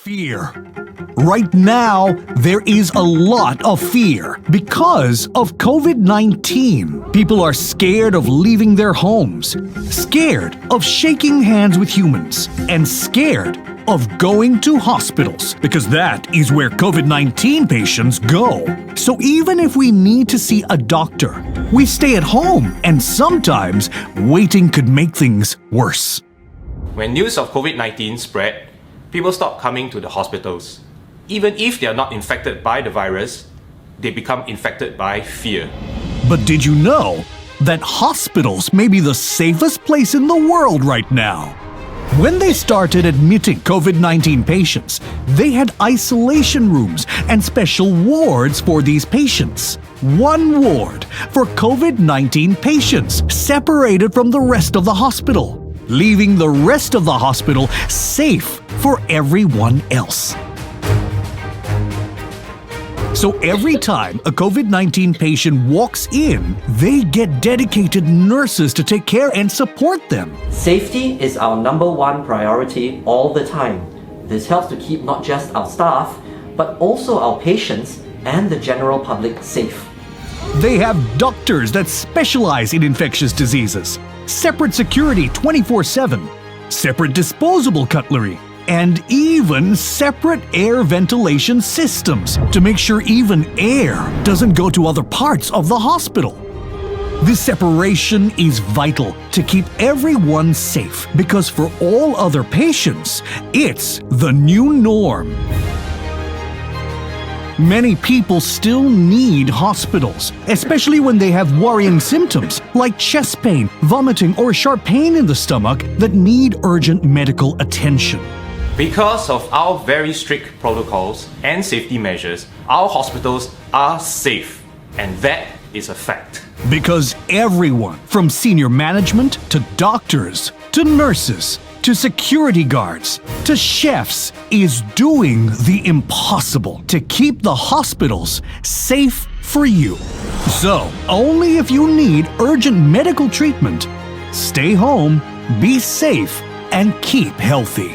Fear. Right now, there is a lot of fear because of COVID-19. People are scared of leaving their homes, scared of shaking hands with humans, and scared of going to hospitals because that is where COVID-19 patients go. So even if we need to see a doctor, we stay at home, and sometimes waiting could make things worse. When news of COVID-19 spread, people stop coming to the hospitals. Even if they are not infected by the virus, they become infected by fear. But did you know that hospitals may be the safest place in the world right now? When they started admitting COVID-19 patients, they had isolation rooms and special wards for these patients. One ward for COVID-19 patients, separated from the rest of the hospital, leaving the rest of the hospital safe for everyone else. So every time a COVID-19 patient walks in, they get dedicated nurses to take care and support them. Safety is our number one priority all the time. This helps to keep not just our staff, but also our patients and the general public safe. They have doctors that specialize in infectious diseases, separate security 24/7, separate disposable cutlery, and even separate air ventilation systems to make sure even air doesn't go to other parts of the hospital. This separation is vital to keep everyone safe because for all other patients, it's the new norm. Many people still need hospitals, especially when they have worrying symptoms like chest pain, vomiting, or sharp pain in the stomach that need urgent medical attention. Because of our very strict protocols and safety measures, our hospitals are safe, and that is a fact. Because everyone, from senior management to doctors to nurses to security guards to chefs, is doing the impossible to keep the hospitals safe for you. So, only if you need urgent medical treatment, stay home, be safe, and keep healthy.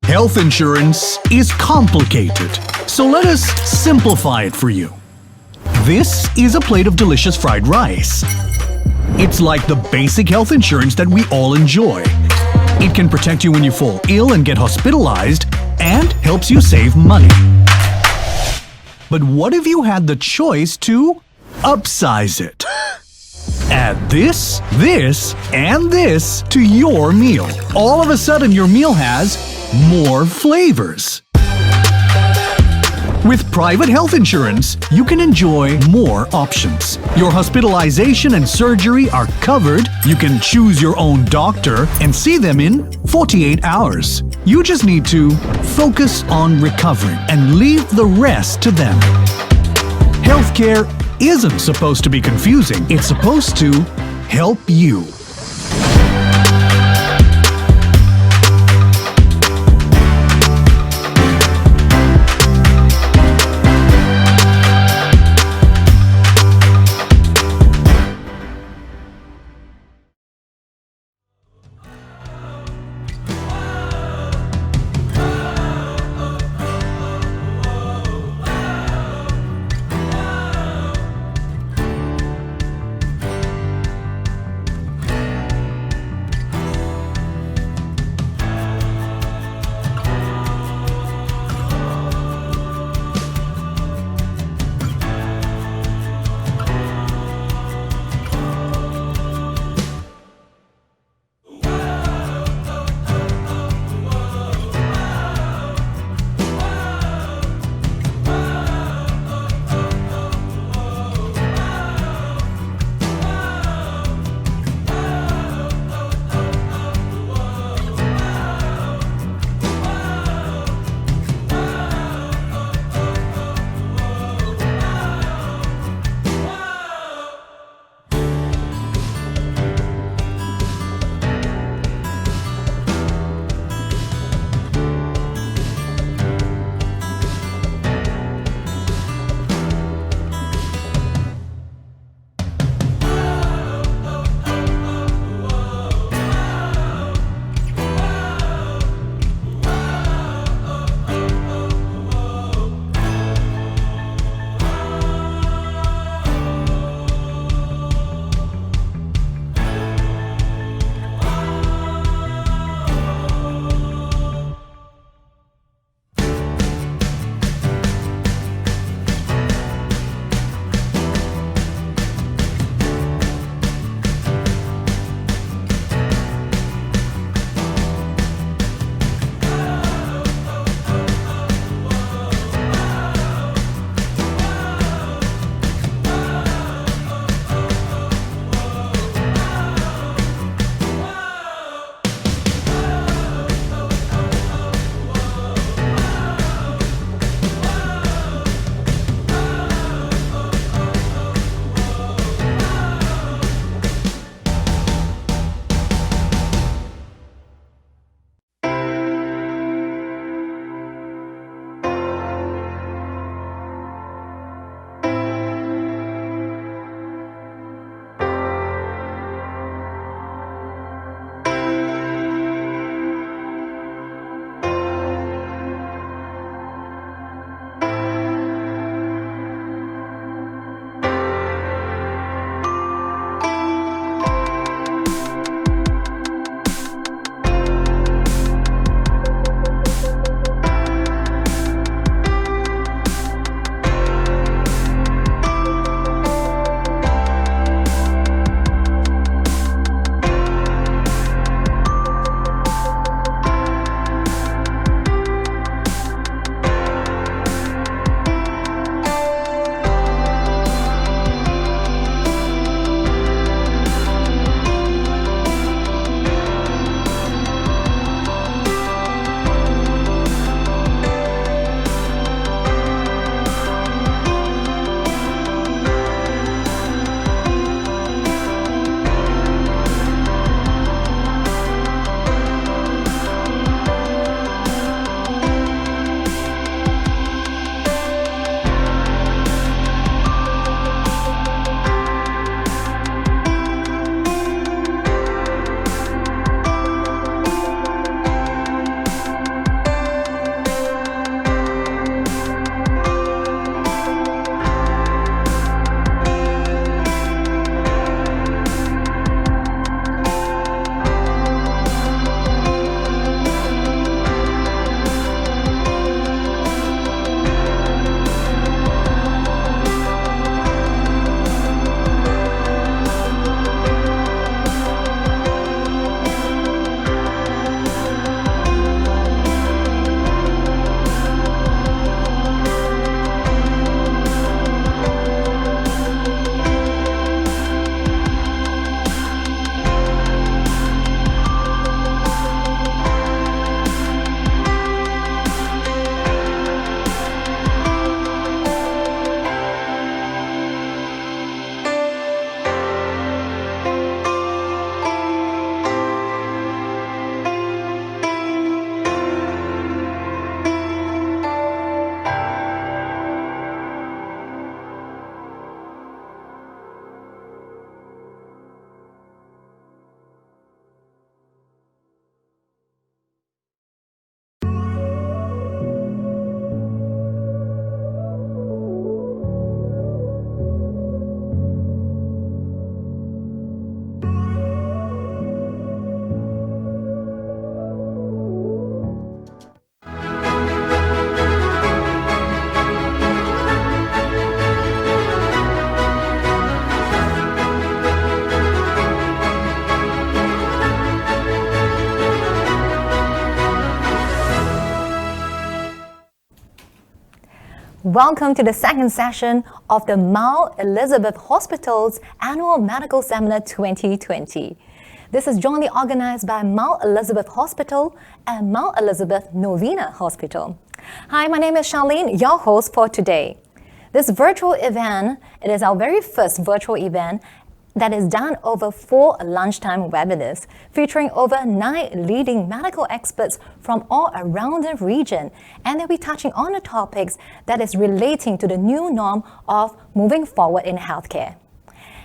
Health insurance is complicated, so let us simplify it for you. This is a plate of delicious fried rice. It's like the basic health insurance that we all enjoy. It can protect you when you fall ill and get hospitalized, and helps you save money. But what if you had the choice to upsize it? Add this, and this to your meal. All of a sudden, your meal has more flavors. With private health insurance, you can enjoy more options. Your hospitalization and surgery are covered. You can choose your own doctor and see them in 48 hours. You just need to focus on recovering and leave the rest to them. Healthcare isn't supposed to be confusing. It's supposed to help you. Welcome to the second session of the Mount Elizabeth Hospital's Annual Medical Seminar 2020. This is jointly organized by Mount Elizabeth Hospital and Mount Elizabeth Novena Hospital. Hi, my name is Charlene, your host for today. This virtual event, it is our very first virtual event that is done over 4 lunchtime webinars featuring over 9 leading medical experts from all around the region, and they'll be touching on the topics that is relating to the new norm of moving forward in healthcare.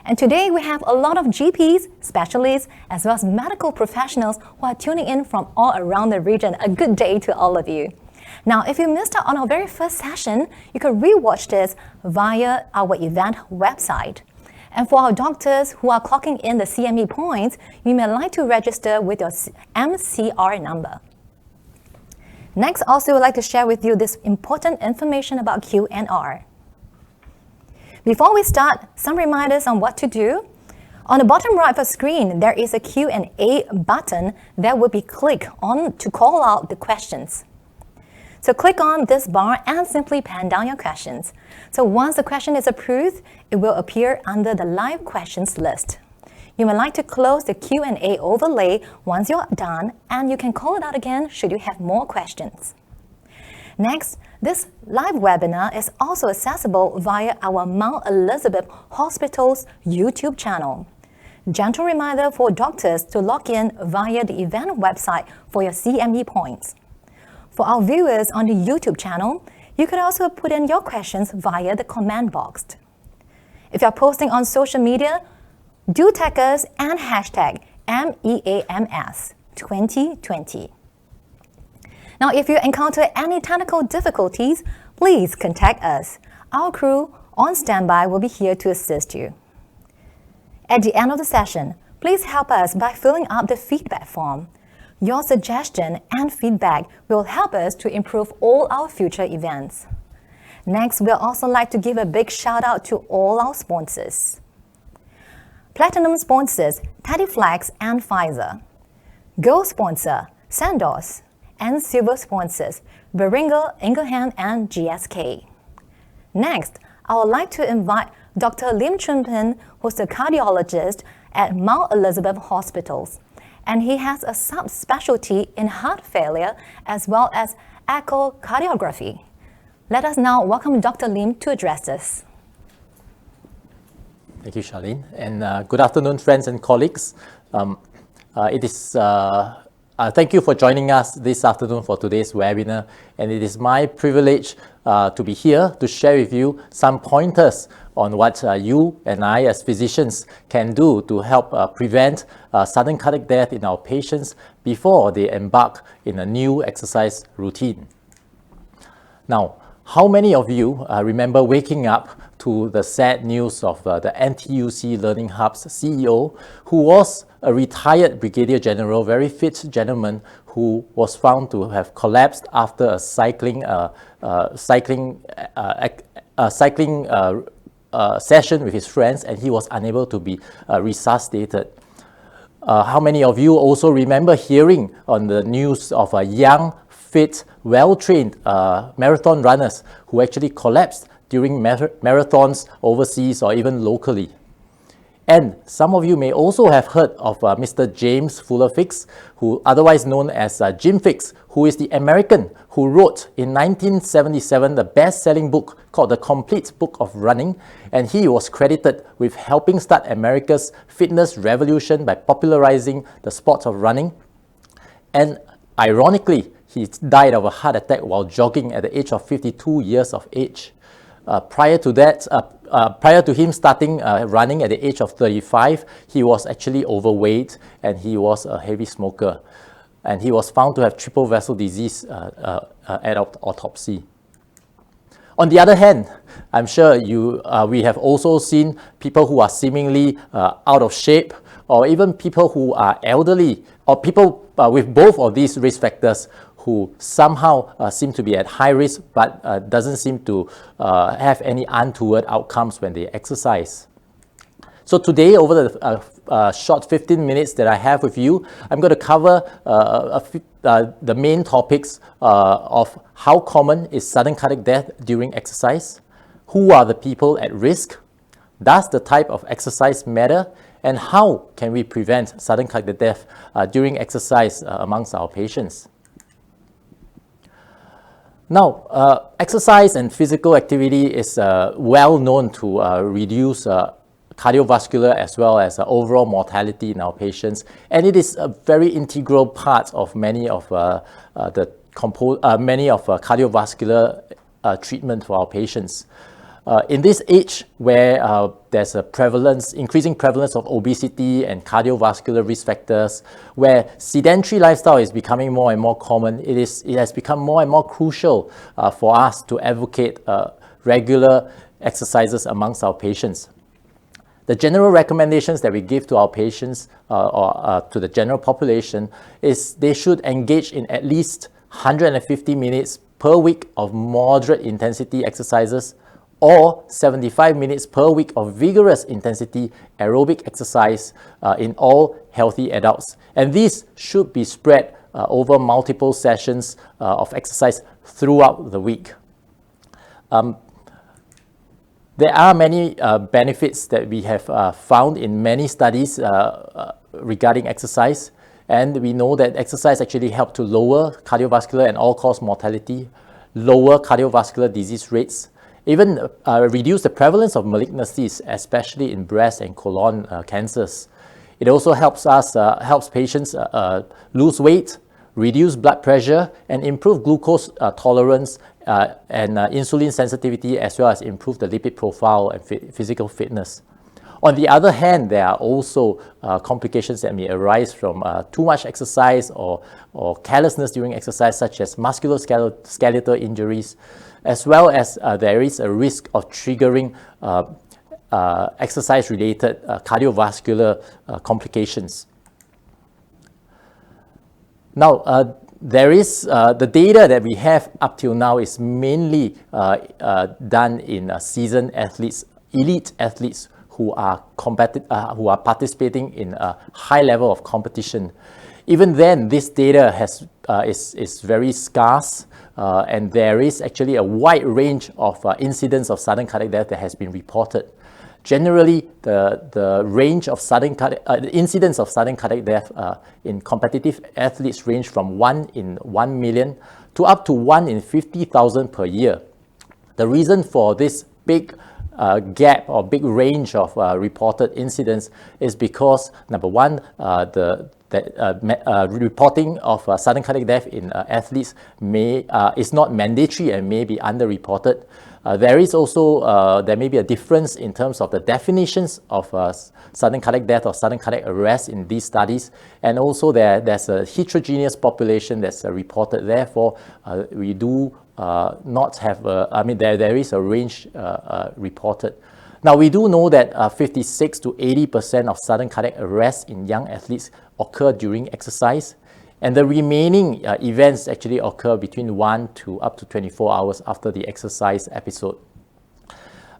And today we have a lot of GPs, specialists, as well as medical professionals who are tuning in from all around the region. A good day to all of you. Now, if you missed out on our very first session, you can rewatch this via our event website. And for our doctors who are clocking in the CME points, you may like to register with your MCR number. Next, also would like to share with you this important information about Q&R. Before we start, some reminders on what to do. On the bottom right of the screen, there is a Q&A button that will be clicked on to call out the questions. So click on this bar and simply pen down your questions. So once the question is approved, it will appear under the live questions list. You may like to close the Q&A overlay once you're done, and you can call it out again should you have more questions. Next, this live webinar is also accessible via our Mount Elizabeth Hospital's YouTube channel. Gentle reminder for doctors to log in via the event website for your CME points. For our viewers on the YouTube channel, you could also put in your questions via the comment box. If you're posting on social media, do tag us and hashtag MEAMS2020. Now, if you encounter any technical difficulties, please contact us. Our crew on standby will be here to assist you. At the end of the session, please help us by filling out the feedback form. Your suggestion and feedback will help us to improve all our future events. Next, we'd also like to give a big shout out to all our sponsors. Platinum sponsors, Teddyflex and Pfizer. Gold sponsor, Sandoz. And silver sponsors, Boehringer Ingelheim and GSK. Next, I would like to invite Dr. Lim Chun Pin, who's a cardiologist at Mount Elizabeth Hospitals. And he has a subspecialty in heart failure as well as echocardiography. Let us now welcome Dr. Lim to address us. Thank you, Charlene. And good afternoon, friends and colleagues. Thank you for joining us this afternoon for today's webinar. And it is my privilege to be here to share with you some pointers on what you and I as physicians can do to help prevent sudden cardiac death in our patients before they embark in a new exercise routine. Now, how many of you remember waking up to the sad news of the NTUC Learning Hub's CEO, who was a retired Brigadier General, very fit gentleman who was found to have collapsed after a cycling session with his friends, and he was unable to be resuscitated. How many of you also remember hearing on the news of a young, fit, well-trained marathon runners who actually collapsed during marathons overseas or even locally? And some of you may also have heard of Mr. James Fuller Fix, who otherwise known as Jim Fix, who is the American who wrote in 1977 the best-selling book called The Complete Book of Running, and he was credited with helping start America's fitness revolution by popularizing the sport of running. And ironically, he died of a heart attack while jogging at the age of 52 years of age. Prior to him starting running at the age of 35, he was actually overweight and he was a heavy smoker. And he was found to have triple vessel disease at autopsy. On the other hand, I'm sure we have also seen people who are seemingly out of shape, or even people who are elderly, or people with both of these risk factors who somehow seem to be at high risk but doesn't seem to have any untoward outcomes when they exercise. So today, over the short 15 minutes that I have with you, I'm going to cover the main topics of how common is sudden cardiac death during exercise, who are the people at risk, does the type of exercise matter, and how can we prevent sudden cardiac death during exercise amongst our patients. Now, exercise and physical activity is well known to reduce cardiovascular as well as overall mortality in our patients, and it is a very integral part of many of cardiovascular treatment for our patients. In this age where there's a increasing prevalence of obesity and cardiovascular risk factors, where sedentary lifestyle is becoming more and more common, it has become more and more crucial for us to advocate regular exercises amongst our patients. The general recommendations that we give to our patients or to the general population is they should engage in at least 150 minutes per week of moderate intensity exercises, or 75 minutes per week of vigorous intensity aerobic exercise in all healthy adults. And these should be spread over multiple sessions of exercise throughout the week. There are many benefits that we have found in many studies regarding exercise, and we know that exercise actually helps to lower cardiovascular and all-cause mortality, lower cardiovascular disease rates, even reduce the prevalence of malignancies, especially in breast and colon cancers. It also helps patients lose weight, reduce blood pressure, and improve glucose tolerance and insulin sensitivity, as well as improve the lipid profile and physical fitness. On the other hand, there are also complications that may arise from too much exercise or carelessness during exercise, such as musculoskeletal injuries, as well as there is a risk of triggering exercise-related cardiovascular complications. Now, there is the data that we have up till now is mainly done in seasoned athletes, elite athletes who are participating in a high level of competition. Even then, this data is very scarce, and there is actually a wide range of incidents of sudden cardiac death that has been reported. Generally, the range of the incidence of sudden cardiac death in competitive athletes range from 1 in 1 million to up to 1 in 50,000 per year. The reason for this big gap or big range of reported incidents is because, number one, reporting of sudden cardiac death in athletes is not mandatory and may be underreported. There is also, there may be a difference in terms of the definitions of sudden cardiac death or sudden cardiac arrest in these studies, and also there's a heterogeneous population that's reported. Therefore, we do not have, there is a range reported. Now, we do know that 56 to 80% of sudden cardiac arrests in young athletes occur during exercise, and the remaining events actually occur between 1 to up to 24 hours after the exercise episode.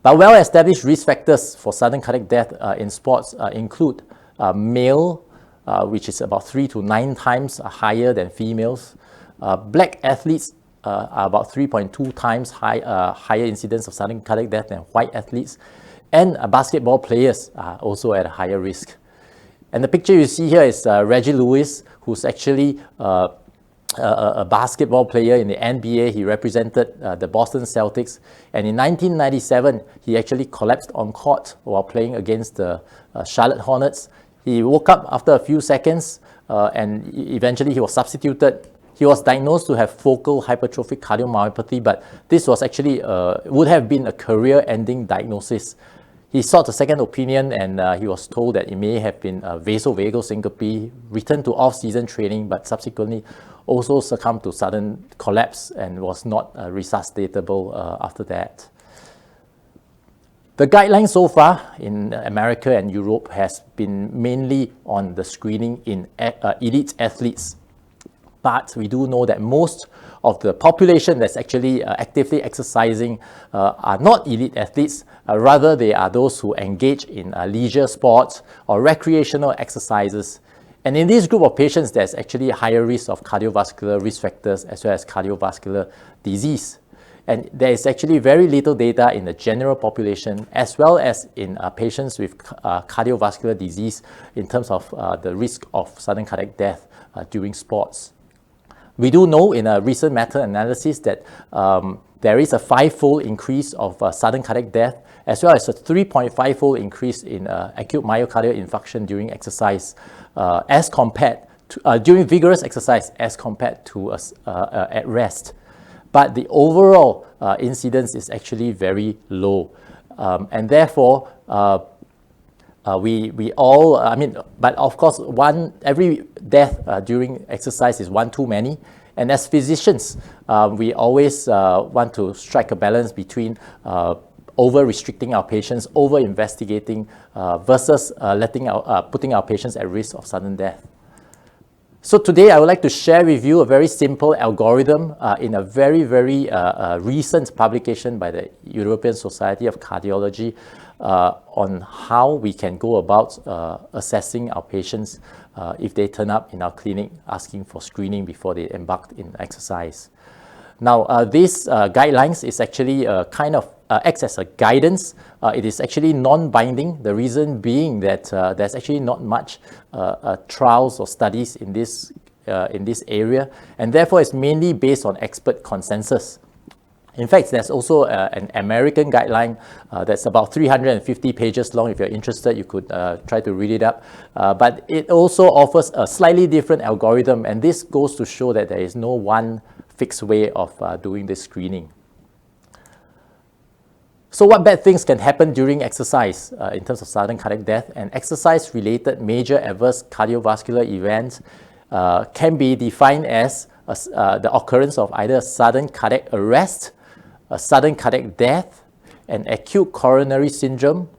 But well-established risk factors for sudden cardiac death in sports include male, which is about 3 to 9 times higher than females. Black athletes are about 3.2 times higher incidence of sudden cardiac death than white athletes. And basketball players are also at a higher risk. And the picture you see here is Reggie Lewis, who's actually a basketball player in the NBA. He represented the Boston Celtics. And in 1997, he actually collapsed on court while playing against the Charlotte Hornets. He woke up after a few seconds and eventually he was substituted. He was diagnosed to have focal hypertrophic cardiomyopathy, but this was actually would have been a career-ending diagnosis. He sought a second opinion and he was told that it may have been vasovagal syncope, returned to off-season training, but subsequently also succumbed to sudden collapse and was not resuscitatable after that. The guidelines so far in America and Europe has been mainly on the screening in elite athletes. But we do know that most of the population that's actually actively exercising are not elite athletes. Rather, they are those who engage in leisure sports or recreational exercises. And in this group of patients, there's actually a higher risk of cardiovascular risk factors as well as cardiovascular disease. And there is actually very little data in the general population as well as in patients with cardiovascular disease in terms of the risk of sudden cardiac death during sports. We do know in a recent meta-analysis that there is a 5-fold increase of sudden cardiac death as well as a 3.5-fold increase in acute myocardial infarction during exercise as compared to, during vigorous exercise as compared to at rest. But the overall incidence is actually very low. And therefore, we all, but of course, every death during exercise is one too many. And as physicians, we always want to strike a balance between over-restricting our patients, over-investigating versus putting our patients at risk of sudden death. So today I would like to share with you a very simple algorithm in a very, very recent publication by the European Society of Cardiology on how we can go about assessing our patients if they turn up in our clinic asking for screening before they embark in exercise. Now, this guidelines is actually kind of acts as a guidance. It is actually non-binding. The reason being that there's actually not much trials or studies in this area, and therefore it's mainly based on expert consensus. In fact, there's also an American guideline that's about 350 pages long. If you're interested, you could try to read it up. But it also offers a slightly different algorithm, and this goes to show that there is no one fixed way of doing this screening. So what bad things can happen during exercise in terms of sudden cardiac death? And exercise-related major adverse cardiovascular events can be defined as the occurrence of either a sudden cardiac arrest, a sudden cardiac death, an acute coronary syndrome,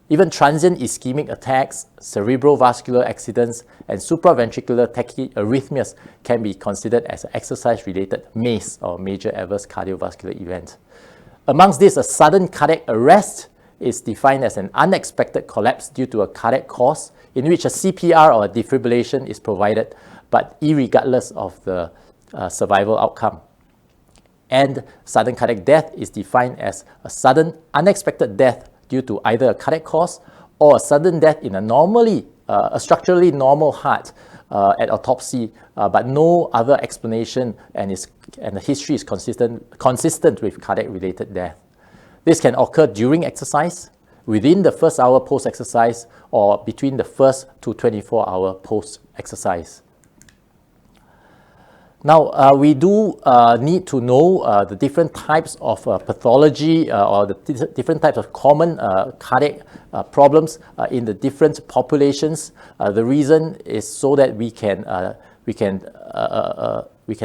even transient ischemic attacks, cerebrovascular accidents, and supraventricular tachyarrhythmias can be considered as an exercise-related MACE or major adverse cardiovascular event. Amongst these, a sudden cardiac arrest is defined as an unexpected collapse due to a cardiac cause in which a CPR or a defibrillation is provided, but irregardless of the survival outcome. And sudden cardiac death is defined as a sudden unexpected death due to either a cardiac cause or a sudden death in a structurally normal heart at autopsy, but no other explanation, and the history is consistent with cardiac-related death. This can occur during exercise, within the first hour post-exercise, or between the first to 24-hour post-exercise. Now, we do need to know the different types of pathology or the different types of common cardiac problems in the different populations. The reason is so that we can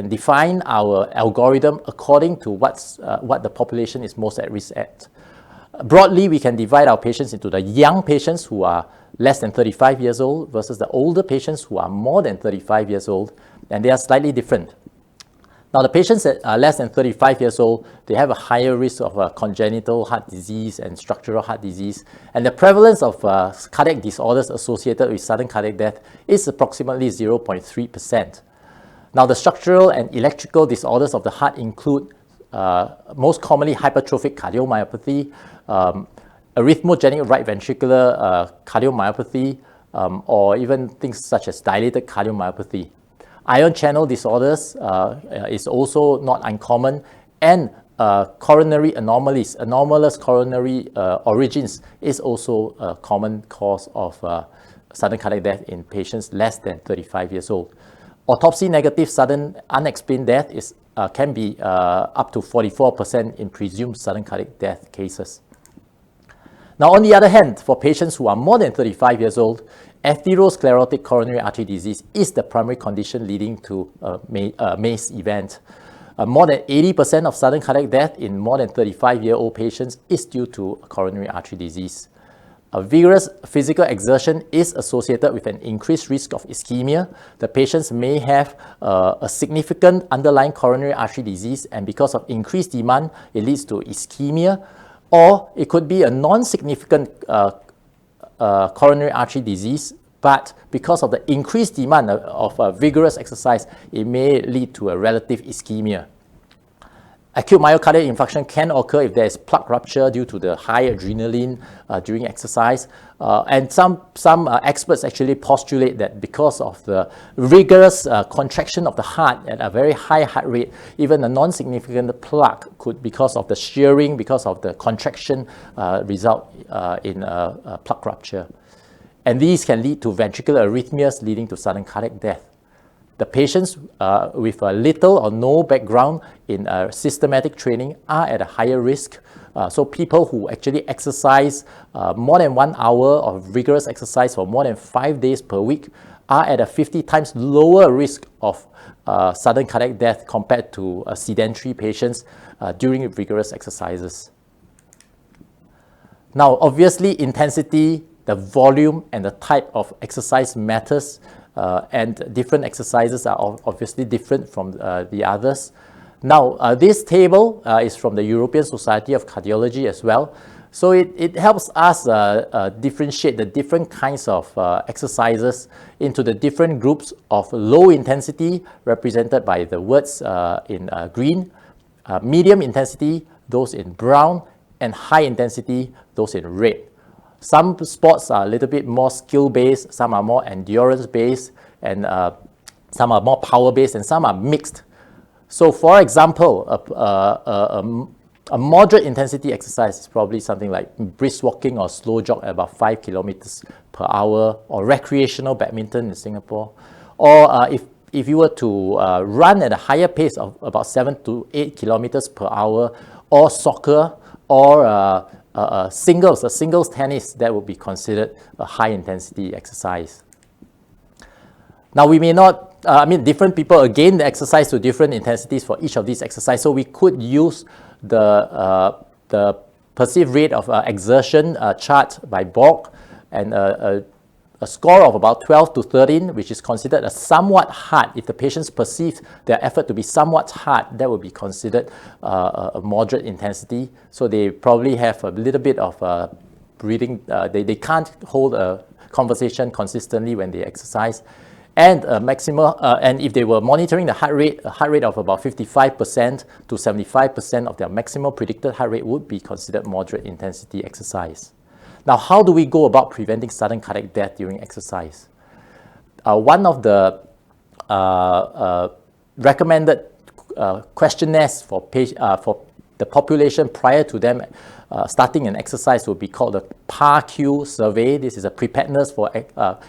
define our algorithm according to what the population is most at risk at. Broadly, we can divide our patients into the young patients who are less than 35 years old versus the older patients who are more than 35 years old, and they are slightly different. Now, the patients that are less than 35 years old, they have a higher risk of congenital heart disease and structural heart disease, and the prevalence of cardiac disorders associated with sudden cardiac death is approximately 0.3%. Now, the structural and electrical disorders of the heart include most commonly hypertrophic cardiomyopathy, arrhythmogenic right ventricular cardiomyopathy, or even things such as dilated cardiomyopathy. Ion channel disorders is also not uncommon, and coronary anomalies, anomalous coronary origins is also a common cause of sudden cardiac death in patients less than 35 years old. Autopsy negative sudden unexplained death can be up to 44% in presumed sudden cardiac death cases. Now, on the other hand, for patients who are more than 35 years old, atherosclerotic coronary artery disease is the primary condition leading to a MACE event. More than 80% of sudden cardiac death in more than 35-year-old patients is due to coronary artery disease. A vigorous physical exertion is associated with an increased risk of ischemia. The patients may have a significant underlying coronary artery disease, and because of increased demand, it leads to ischemia, or it could be a non-significant coronary artery disease, but because of the increased demand of vigorous exercise, it may lead to a relative ischemia. Acute myocardial infarction can occur if there is plaque rupture due to the high adrenaline during exercise. And some experts actually postulate that because of the rigorous contraction of the heart at a very high heart rate, even a non-significant plaque could, because of the shearing, because of the contraction, result in a plaque rupture. And these can lead to ventricular arrhythmias leading to sudden cardiac death. The patients with a little or no background in systematic training are at a higher risk. So people who actually exercise more than 1 hour of rigorous exercise for more than 5 days per week are at a 50 times lower risk of sudden cardiac death compared to sedentary patients during rigorous exercises. Now, obviously, intensity, the volume, and the type of exercise matters. And different exercises are obviously different from the others. Now, this table is from the European Society of Cardiology as well. So it helps us differentiate the different kinds of exercises into the different groups of low intensity, represented by the words in green, medium intensity, those in brown, and high intensity, those in red. Some sports are a little bit more skill-based, some are more endurance-based, and some are more power-based, and some are mixed. So for example, a moderate intensity exercise is probably something like brisk walking or slow jog at about 5 kilometers per hour, or recreational badminton in Singapore. Or if you were to run at a higher pace of about 7 to 8 kilometers per hour, or soccer, or singles tennis, that would be considered a high intensity exercise. Now we may not, different people again exercise to different intensities for each of these exercises. So we could use the perceived rate of exertion chart by Borg, and a score of about 12 to 13, which is considered a somewhat hard. If the patients perceive their effort to be somewhat hard, that would be considered a moderate intensity. So they probably have a little bit of breathing. They can't hold a conversation consistently when they exercise. And and if they were monitoring the heart rate, a heart rate of about 55% to 75% of their maximal predicted heart rate would be considered moderate intensity exercise. Now, how do we go about preventing sudden cardiac death during exercise? One of the recommended questionnaires for the population prior to them starting an exercise would be called the PAR-Q survey. This is a preparedness for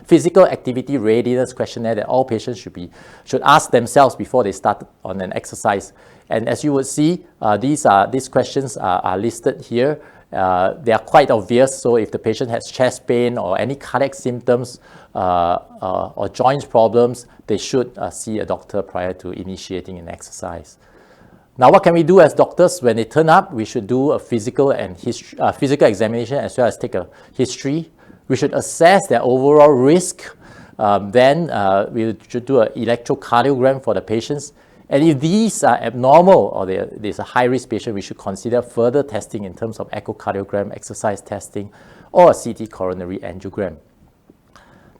physical activity readiness questionnaire that all patients should ask themselves before they start on an exercise. And as you would see, these questions are listed here. They are quite obvious. So if the patient has chest pain or any cardiac symptoms or joint problems, they should see a doctor prior to initiating an exercise. Now, what can we do as doctors when they turn up? We should do a physical and physical examination, as well as take a history. We should assess their overall risk. Then we should do an electrocardiogram for the patients. And if these are abnormal or there's a high-risk patient, we should consider further testing in terms of echocardiogram, exercise testing, or a CT coronary angiogram.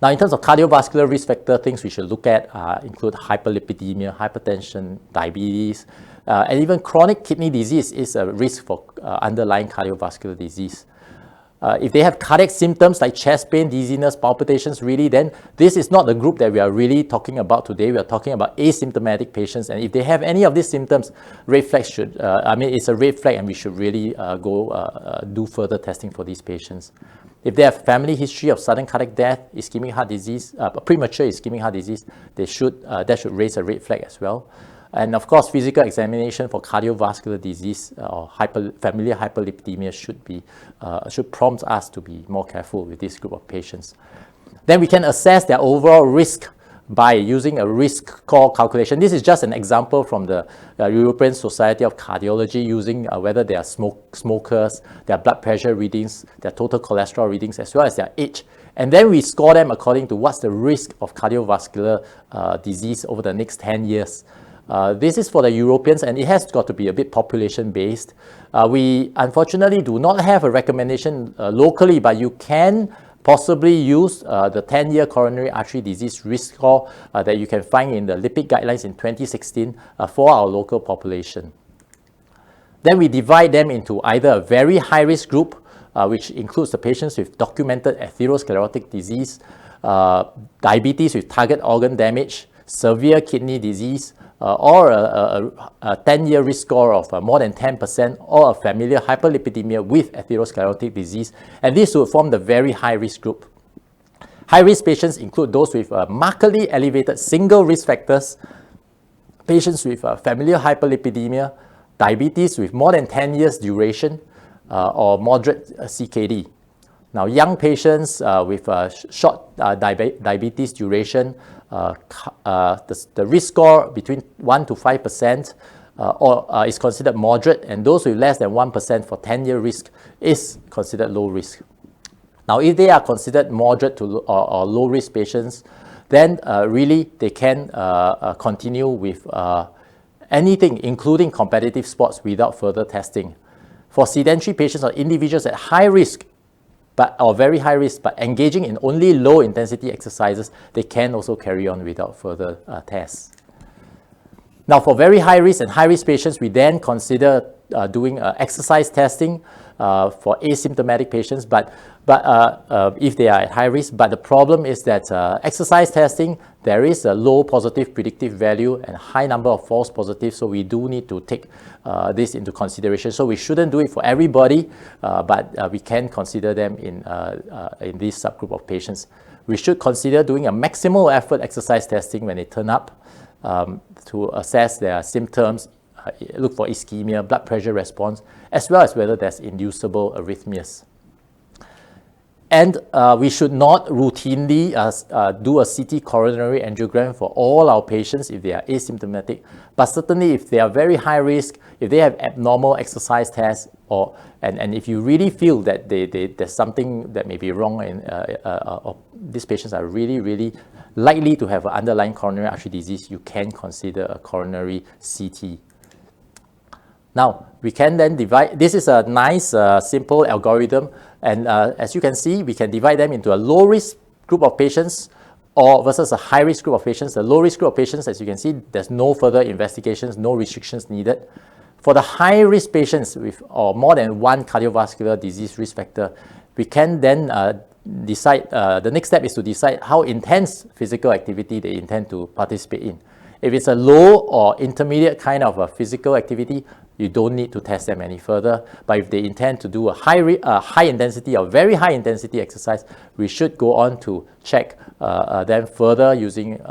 Now, in terms of cardiovascular risk factor, things we should look at include hyperlipidemia, hypertension, diabetes, and even chronic kidney disease is a risk for underlying cardiovascular disease. If they have cardiac symptoms like chest pain, dizziness, palpitations, really, then this is not the group that we are really talking about today. We are talking about asymptomatic patients. And if they have any of these symptoms, red flags should, it's a red flag, and we should really go do further testing for these patients. If they have family history of sudden cardiac death, ischemic heart disease, premature ischemic heart disease, that should raise a red flag as well. And of course, physical examination for cardiovascular disease or familial hyperlipidemia should prompt us to be more careful with this group of patients. Then we can assess their overall risk by using a risk score calculation. This is just an example from the European Society of Cardiology, using whether they are smokers, their blood pressure readings, their total cholesterol readings, as well as their age. And then we score them according to what's the risk of cardiovascular disease over the next 10 years. This is for the Europeans, and it has got to be a bit population-based. We unfortunately do not have a recommendation locally, but you can possibly use the 10-year coronary artery disease risk score that you can find in the lipid guidelines in 2016 for our local population. Then we divide them into either a very high-risk group, which includes the patients with documented atherosclerotic disease, diabetes with target organ damage, severe kidney disease, or a 10-year risk score of more than 10%, or a familial hyperlipidemia with atherosclerotic disease, and this would form the very high-risk group. High-risk patients include those with markedly elevated single risk factors, patients with familial hyperlipidemia, diabetes with more than 10 years duration, or moderate CKD. Now, young patients with short diabetes duration, the risk score between 1 to 5% is considered moderate, and those with less than 1% for 10-year risk is considered low risk. Now, if they are considered moderate to or low risk patients, then really they can continue with anything, including competitive sports, without further testing. For sedentary patients or individuals at high risk, or very high risk, but engaging in only low intensity exercises, they can also carry on without further tests. Now, for very high risk and high risk patients, we then consider doing exercise testing for asymptomatic patients, but if they are at high risk. But the problem is that exercise testing, there is a low positive predictive value and high number of false positives, so we do need to take this into consideration. So we shouldn't do it for everybody, but we can consider them in this subgroup of patients. We should consider doing a maximal effort exercise testing when they turn up to assess their symptoms, look for ischemia, blood pressure response, as well as whether there's inducible arrhythmias. And we should not routinely do a CT coronary angiogram for all our patients if they are asymptomatic. But certainly if they are very high risk, if they have abnormal exercise tests, and if you really feel that there's something that may be wrong, or these patients are really likely to have an underlying coronary artery disease, you can consider a coronary CT. Now, we can then divide. This is a nice, simple algorithm. And as you can see, we can divide them into a low-risk group of patients versus a high-risk group of patients. The low-risk group of patients, as you can see, there's no further investigations, no restrictions needed. For the high-risk patients with more than one cardiovascular disease risk factor, we can then decide, the next step is to decide how intense physical activity they intend to participate in. If it's a low or intermediate kind of a physical activity, you don't need to test them any further. But if they intend to do a high intensity or very high intensity exercise, we should go on to check them further using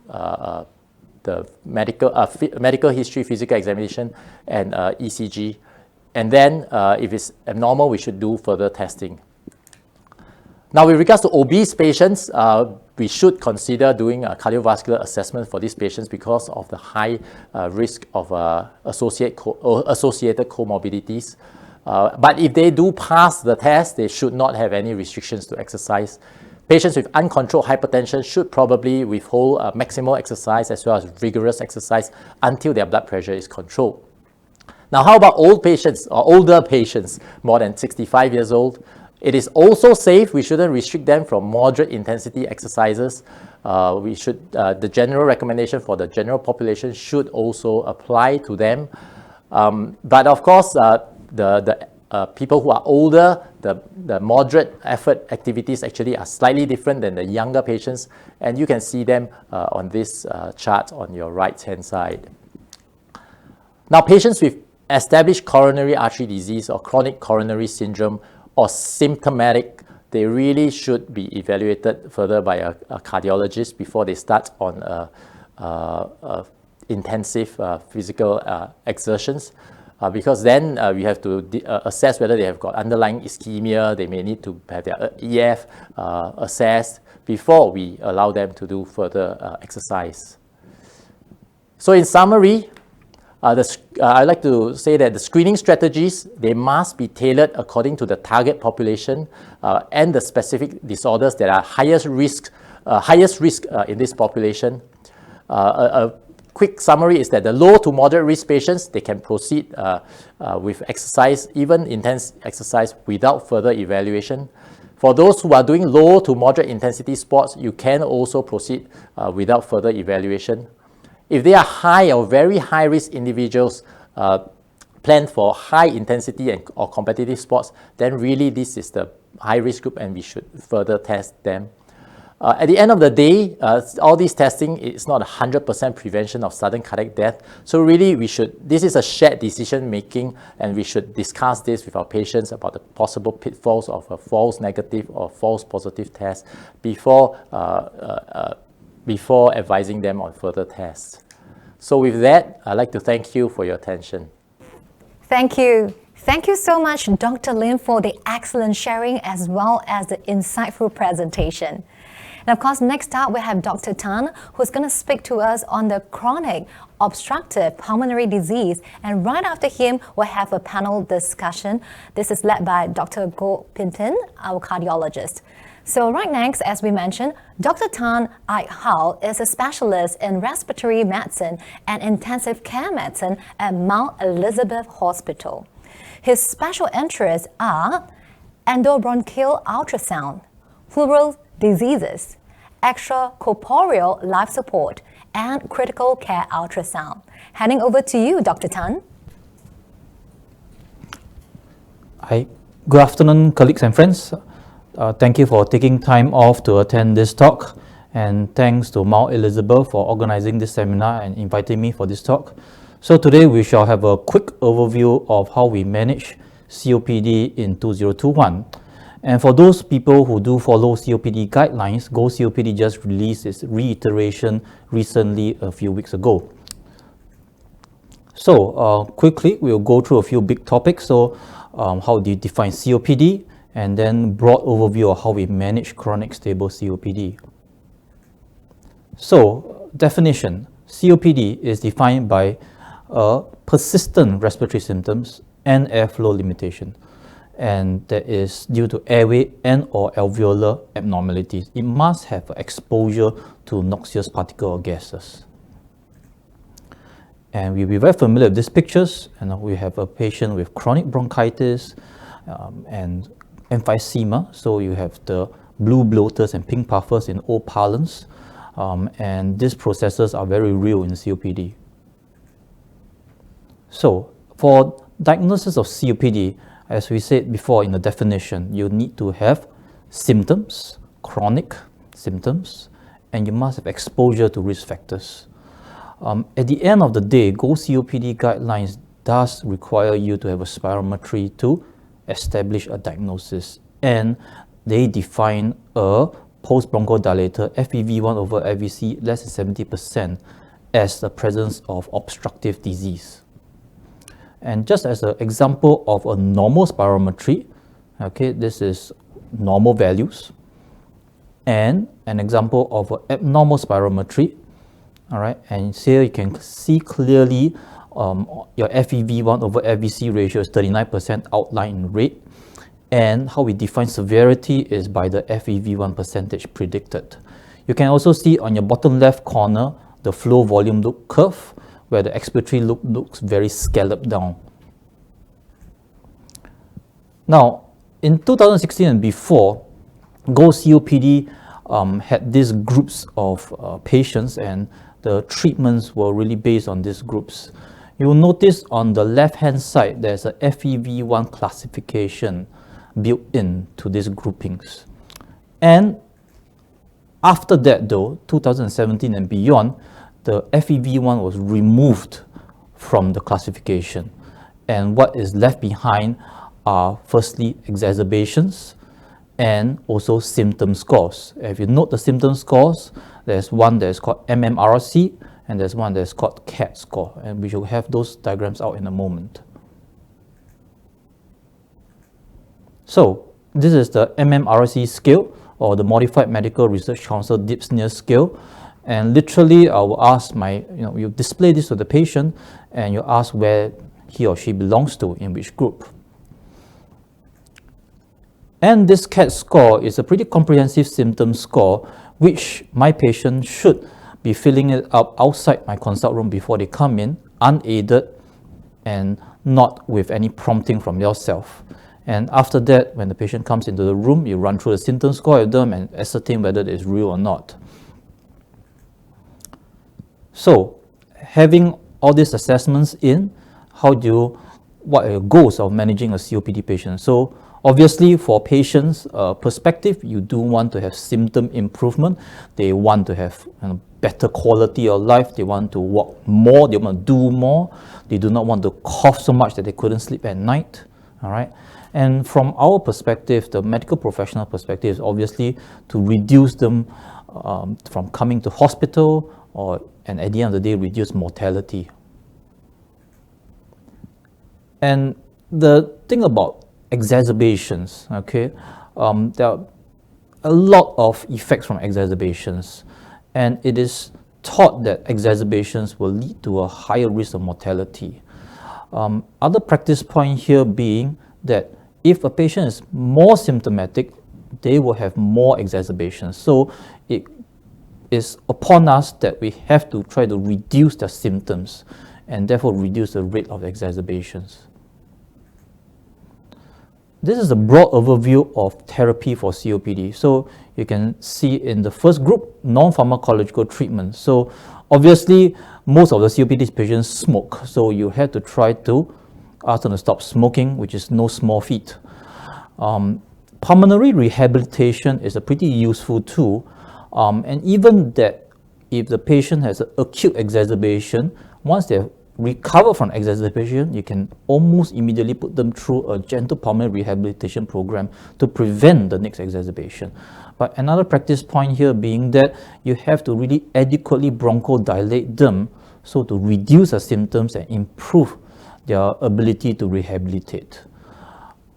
the medical history, physical examination, and ECG. And then if it's abnormal, we should do further testing. Now, with regards to obese patients, we should consider doing a cardiovascular assessment for these patients because of the high risk of associated comorbidities. But if they do pass the test, they should not have any restrictions to exercise. Patients with uncontrolled hypertension should probably withhold maximal exercise as well as rigorous exercise until their blood pressure is controlled. Now, how about old patients or older patients, more than 65 years old? It is also safe. We shouldn't restrict them from moderate intensity exercises. The general recommendation for the general population should also apply to them. But of course, the people who are older, the moderate effort activities actually are slightly different than the younger patients, and you can see them on this chart on your right-hand side. Now, patients with established coronary artery disease or chronic coronary syndrome or symptomatic, they really should be evaluated further by a cardiologist before they start on intensive physical exertions. because then we have to assess whether they have got underlying ischemia. They may need to have their EF assessed before we allow them to do further exercise. So in summary, I'd like to say that the screening strategies, they must be tailored according to the target population and the specific disorders that are highest risk in this population. A quick summary is that the low to moderate risk patients, they can proceed with exercise, even intense exercise, without further evaluation. For those who are doing low to moderate intensity sports, you can also proceed without further evaluation. If they are high or very high risk individuals planned for high intensity or competitive sports, then really this is the high risk group and we should further test them. At the end of the day, all this testing is not 100% prevention of sudden cardiac death. So really this is a shared decision making, and we should discuss this with our patients about the possible pitfalls of a false negative or false positive test before advising them on further tests. So with that, I'd like to thank you for your attention. Thank you. Thank you so much, Dr. Lim, for the excellent sharing as well as the insightful presentation. And of course, next up, we have Dr. Tan, who's going to speak to us on the chronic obstructive pulmonary disease. And right after him, we'll have a panel discussion. This is led by Dr. Goh Pintin, our cardiologist. So right next, as we mentioned, Dr. Tan Ait Hao is a specialist in respiratory medicine and intensive care medicine at Mount Elizabeth Hospital. His special interests are endobronchial ultrasound, pleural diseases, extracorporeal life support, and critical care ultrasound. Handing over to you, Dr. Tan. Hi, good afternoon, colleagues and friends. Thank you for taking time off to attend this talk, and thanks to Mount Elizabeth for organizing this seminar and inviting me for this talk. So today we shall have a quick overview of how we manage COPD in 2021. And for those people who do follow COPD guidelines, Go COPD just released its reiteration recently a few weeks ago. So quickly, we'll go through a few big topics. So how do you define COPD? And then broad overview of how we manage chronic stable COPD. So definition, COPD is defined by persistent respiratory symptoms and airflow limitation, and that is due to airway and or alveolar abnormalities. It must have exposure to noxious particle or gases. And we'll be very familiar with these pictures, and we have a patient with chronic bronchitis and emphysema. So you have the blue bloaters and pink puffers in old parlance, and these processes are very real in COPD. So for diagnosis of COPD, as we said before in the definition, you need to have symptoms, chronic symptoms, and you must have exposure to risk factors. At the end of the day, Go COPD guidelines does require you to have a spirometry to establish a diagnosis, and they define a post-bronchodilator FEV1 over FVC less than 70% as the presence of obstructive disease. And just as an example of a normal spirometry, okay, this is normal values, and an example of an abnormal spirometry. All right, and here you can see clearly your FEV1 over FVC ratio is 39% outlined in red, and how we define severity is by the FEV1 percentage predicted. You can also see on your bottom left corner the flow volume loop curve, where the expiratory loop looks very scalloped down. Now, in 2016 and before, Go COPD had these groups of patients, and the treatments were really based on these groups. You will notice on the left-hand side, there's a FEV1 classification built into these groupings. And after that though, 2017 and beyond, the FEV1 was removed from the classification. And what is left behind are firstly exacerbations and also symptom scores. If you note the symptom scores, there's one that is called MMRC and there's one that is called CAT score, and we shall have those diagrams out in a moment. So this is the MMRC scale, or the Modified Medical Research Council Dipsnier scale. And literally, I will ask you display this to the patient, and you ask where he or she belongs to, in which group. And this CAT score is a pretty comprehensive symptom score, which my patient should be filling it up outside my consult room before they come in, unaided and not with any prompting from yourself. And after that, when the patient comes into the room, you run through the symptom score with them and ascertain whether it is real or not. So, having all these assessments in, what are your goals of managing a COPD patient? So, obviously, for patients' perspective, you do want to have symptom improvement. They want to have better quality of life. They want to walk more. They want to do more. They do not want to cough so much that they couldn't sleep at night. All right. And from our perspective, the medical professional perspective is obviously to reduce them from coming to hospital, and at the end of the day, reduce mortality. And the thing about exacerbations, okay, there are a lot of effects from exacerbations, and it is thought that exacerbations will lead to a higher risk of mortality. Other practice point here being that if a patient is more symptomatic, they will have more exacerbations. So it is upon us that we have to try to reduce their symptoms and therefore reduce the rate of exacerbations. This is a broad overview of therapy for COPD. So you can see in the first group, non-pharmacological treatment. So obviously, most of the COPD patients smoke. So you have to try to ask them to stop smoking, which is no small feat. Pulmonary rehabilitation is a pretty useful tool. And even that, if the patient has an acute exacerbation, once they recover from exacerbation, you can almost immediately put them through a gentle pulmonary rehabilitation program to prevent the next exacerbation. But another practice point here being that you have to really adequately bronchodilate them, so to reduce the symptoms and improve their ability to rehabilitate.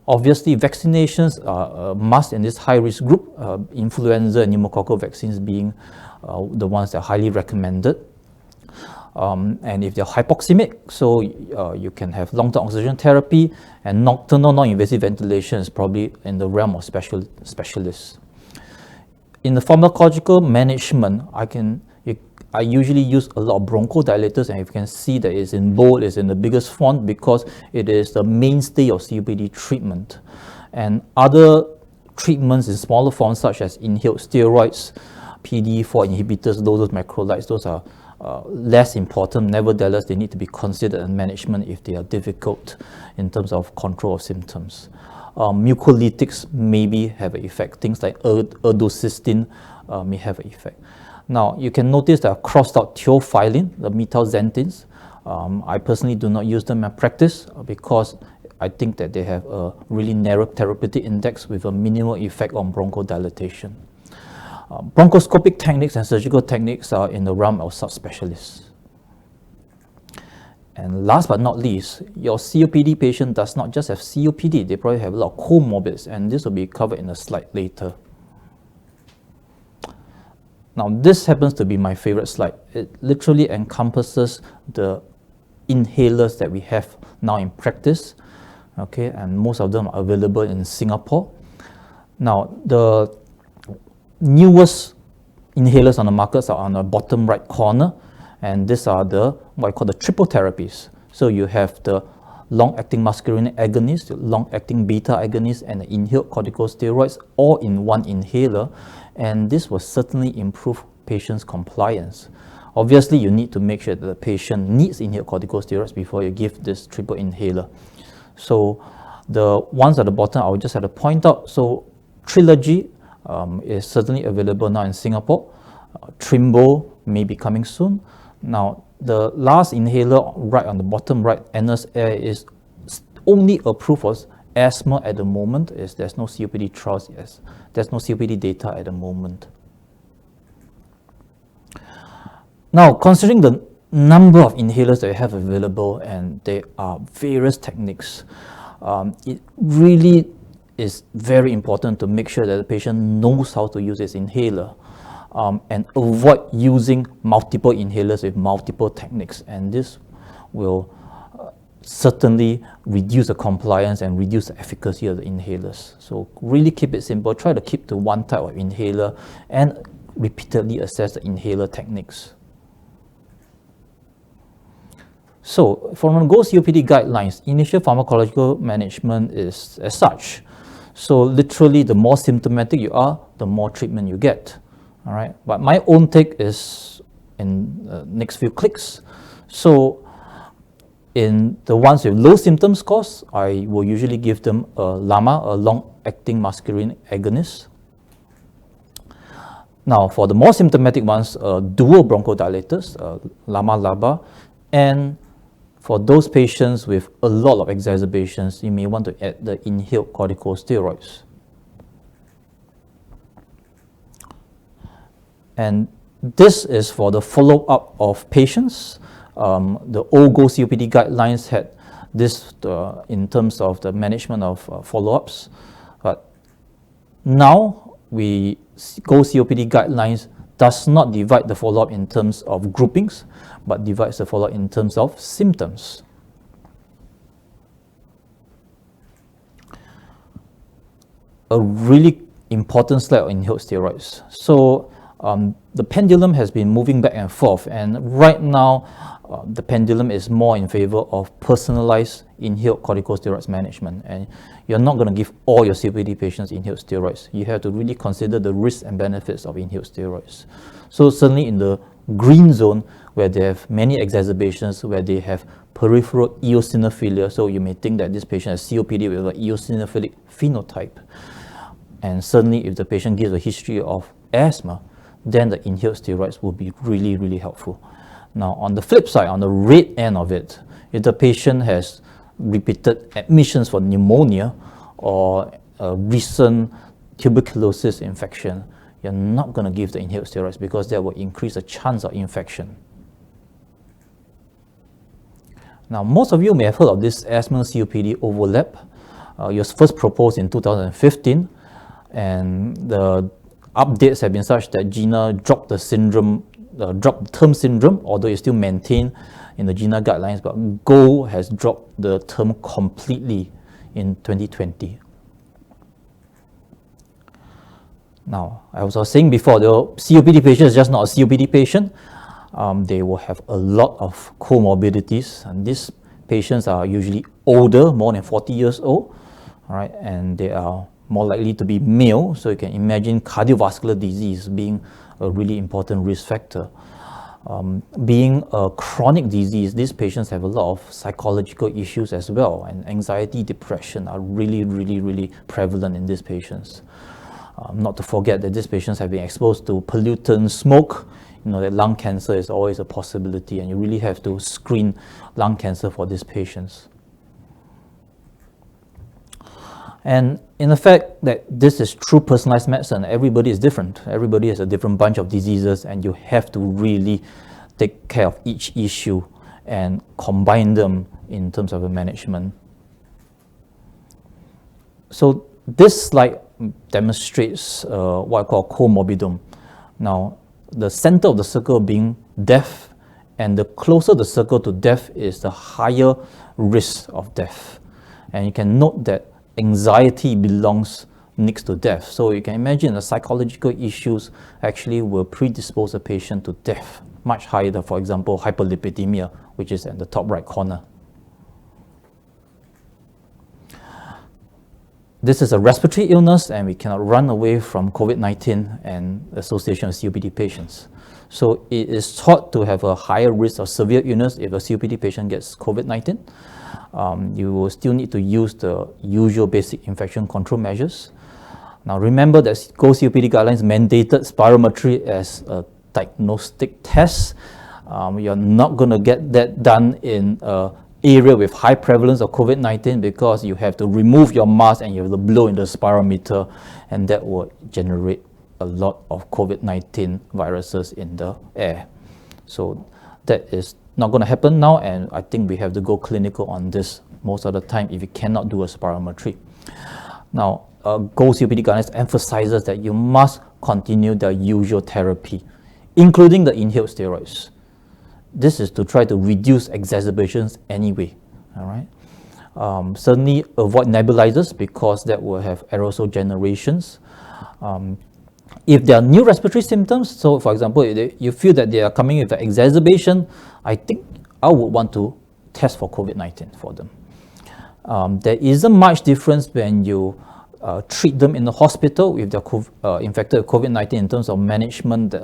Obviously, vaccinations are a must in this high-risk group, influenza and pneumococcal vaccines being the ones that are highly recommended. And if they're hypoxemic, so you can have long-term oxygen therapy, and nocturnal non-invasive ventilation is probably in the realm of specialists. In the pharmacological management, I usually use a lot of bronchodilators, and you can see that it's in bold, it's in the biggest font, because it is the mainstay of COPD treatment. And other treatments in smaller forms, such as inhaled steroids, PDE4 inhibitors, low-dose macrolides, those are less important. Nevertheless, they need to be considered in management if they are difficult in terms of control of symptoms. Mucolytics maybe have an effect. Things like erdocysteine may have an effect. Now, you can notice that I crossed out theophylline, the methyl-xanthines. I personally do not use them in practice because I think that they have a really narrow therapeutic index with a minimal effect on bronchodilation. Bronchoscopic techniques and surgical techniques are in the realm of subspecialists. And last but not least, your COPD patient does not just have COPD, they probably have a lot of comorbids, and this will be covered in a slide later. Now, this happens to be my favorite slide. It literally encompasses the inhalers that we have now in practice, okay, and most of them are available in Singapore. Now, the newest inhalers on the markets are on the bottom right corner, and these are what I call the triple therapies. So you have the long-acting muscarinic agonist, the long-acting beta agonist, and the inhaled corticosteroids all in one inhaler, and this will certainly improve patients' compliance. Obviously, you need to make sure that the patient needs inhaled corticosteroids before you give this triple inhaler. So the ones at the bottom, I will just have to point out. So Trilogy is certainly available now in Singapore. Trimbo may be coming soon. Now, the last inhaler right on the bottom right, NS Air, is only approved for asthma at the moment. There's no COPD trials, yes. There's no COPD data at the moment. Now, considering the number of inhalers that you have available, and there are various techniques, it really it's very important to make sure that the patient knows how to use his inhaler, and avoid using multiple inhalers with multiple techniques. And this will certainly reduce the compliance and reduce the efficacy of the inhalers. So really keep it simple. Try to keep to one type of inhaler and repeatedly assess the inhaler techniques. So from GO COPD guidelines, initial pharmacological management is as such. So literally, the more symptomatic you are, the more treatment you get. All right. But my own take is in the next few clicks. So in the ones with low symptom scores, I will usually give them a LAMA, a long-acting muscarinic agonist. Now, for the more symptomatic ones, dual bronchodilators, LAMA-LABA, and for those patients with a lot of exacerbations, you may want to add the inhaled corticosteroids. And this is for the follow-up of patients. The old GO COPD guidelines had this in terms of the management of follow-ups. But now, GO COPD guidelines does not divide the follow-up in terms of groupings, but divides the follow-up in terms of symptoms. A really important slide on inhaled steroids. So the pendulum has been moving back and forth, and right now the pendulum is more in favor of personalized inhaled corticosteroids management. And you're not going to give all your COPD patients inhaled steroids. You have to really consider the risks and benefits of inhaled steroids. So certainly in the green zone, where they have many exacerbations, where they have peripheral eosinophilia, so you may think that this patient has COPD with an eosinophilic phenotype. And certainly if the patient gives a history of asthma, then the inhaled steroids will be really, really helpful. Now, on the flip side, on the red end of it, if the patient has repeated admissions for pneumonia or a recent tuberculosis infection, you're not going to give the inhaled steroids because that will increase the chance of infection. Now, most of you may have heard of this asthma COPD overlap. It was first proposed in 2015, and the updates have been such that GINA dropped the syndrome, dropped the term syndrome, although it's still maintained in the GINA guidelines, but GO has dropped the term completely in 2020. Now, I was saying before, the COPD patient is just not a COPD patient. They will have a lot of comorbidities, and these patients are usually older, more than 40 years old, all right, and they are more likely to be male, so you can imagine cardiovascular disease being a really important risk factor. Being a chronic disease, these patients have a lot of psychological issues as well, and anxiety, depression are really prevalent in these patients. Not to forget that these patients have been exposed to pollutants, smoke. You know that lung cancer is always a possibility, and you really have to screen lung cancer for these patients. And in the fact that this is true personalized medicine, everybody is different. Everybody has a different bunch of diseases, and you have to really take care of each issue and combine them in terms of the management. So this slide demonstrates what I call comorbidome. Now, the center of the circle being death, and the closer the circle to death is, the higher risk of death. And you can note that anxiety belongs next to death. So you can imagine the psychological issues actually will predispose a patient to death much higher than, for example, hyperlipidemia, which is at the top right corner. This is a respiratory illness, and we cannot run away from COVID-19 and association with COPD patients. So it is thought to have a higher risk of severe illness if a COPD patient gets COVID-19. You will still need to use the usual basic infection control measures. Now remember that GO COPD guidelines mandated spirometry as a diagnostic test. You're not going to get that done in an area with high prevalence of COVID-19 because you have to remove your mask and you have to blow in the spirometer, and that will generate a lot of COVID-19 viruses in the air. So that is not going to happen now, and I think we have to go clinical on this most of the time if you cannot do a spirometry. Now, GOLD COPD guidelines emphasizes that you must continue the usual therapy, including the inhaled steroids. This is to try to reduce exacerbations anyway, all right? Certainly avoid nebulizers because that will have aerosol generations. If there are new respiratory symptoms, so for example, if you feel that they are coming with an exacerbation, I think I would want to test for COVID-19 for them. There isn't much difference when you treat them in the hospital if they're infected with COVID-19 in terms of management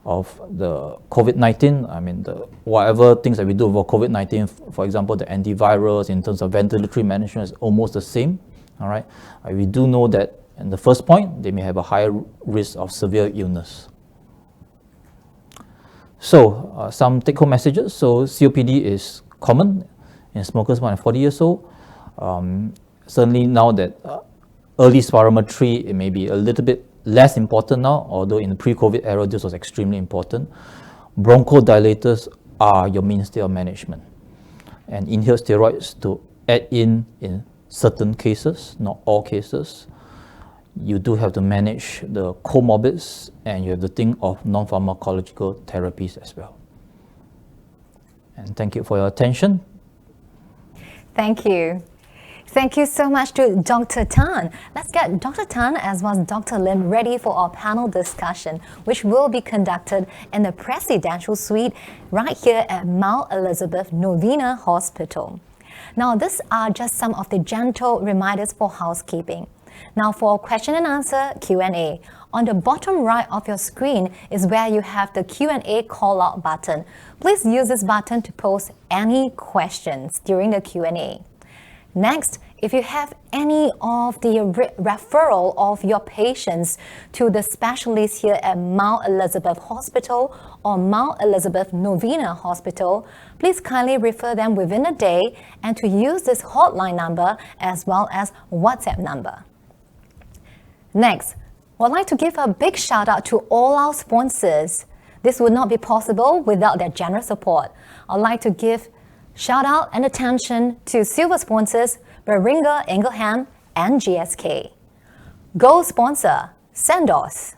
of the COVID-19. I mean, whatever things that we do for COVID-19, for example, the antivirals in terms of ventilatory management is almost the same. All right, we do know that in the first point, they may have a higher risk of severe illness. So, some take-home messages. So, COPD is common in smokers more than 40 years old. Certainly now that early spirometry, it may be a little bit less important now, although in the pre-COVID era, this was extremely important. Bronchodilators are your mainstay of management. And inhaled steroids to add in certain cases, not all cases. You do have to manage the comorbids, and you have to think of non-pharmacological therapies as well. And thank you for your attention. Thank you. Thank you so much to Dr. Tan. Let's get Dr. Tan as well as Dr. Lim ready for our panel discussion, which will be conducted in the presidential suite right here at Mount Elizabeth Novena Hospital. Now, these are just some of the gentle reminders for housekeeping. Now, for question and answer Q&A, on the bottom right of your screen is where you have the Q&A call-out button. Please use this button to post any questions during the Q&A. Next, if you have any of the referral of your patients to the specialists here at Mount Elizabeth Hospital or Mount Elizabeth Novena Hospital, please kindly refer them within a day and to use this hotline number as well as WhatsApp number. Next, I'd like to give a big shout out to all our sponsors. This would not be possible without their generous support. I'd like to give shout out and attention to silver sponsors Beringa Ingelham and GSK. Gold sponsor Sandoz.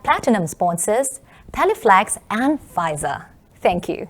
Platinum sponsors Teleflex and Pfizer. Thank you.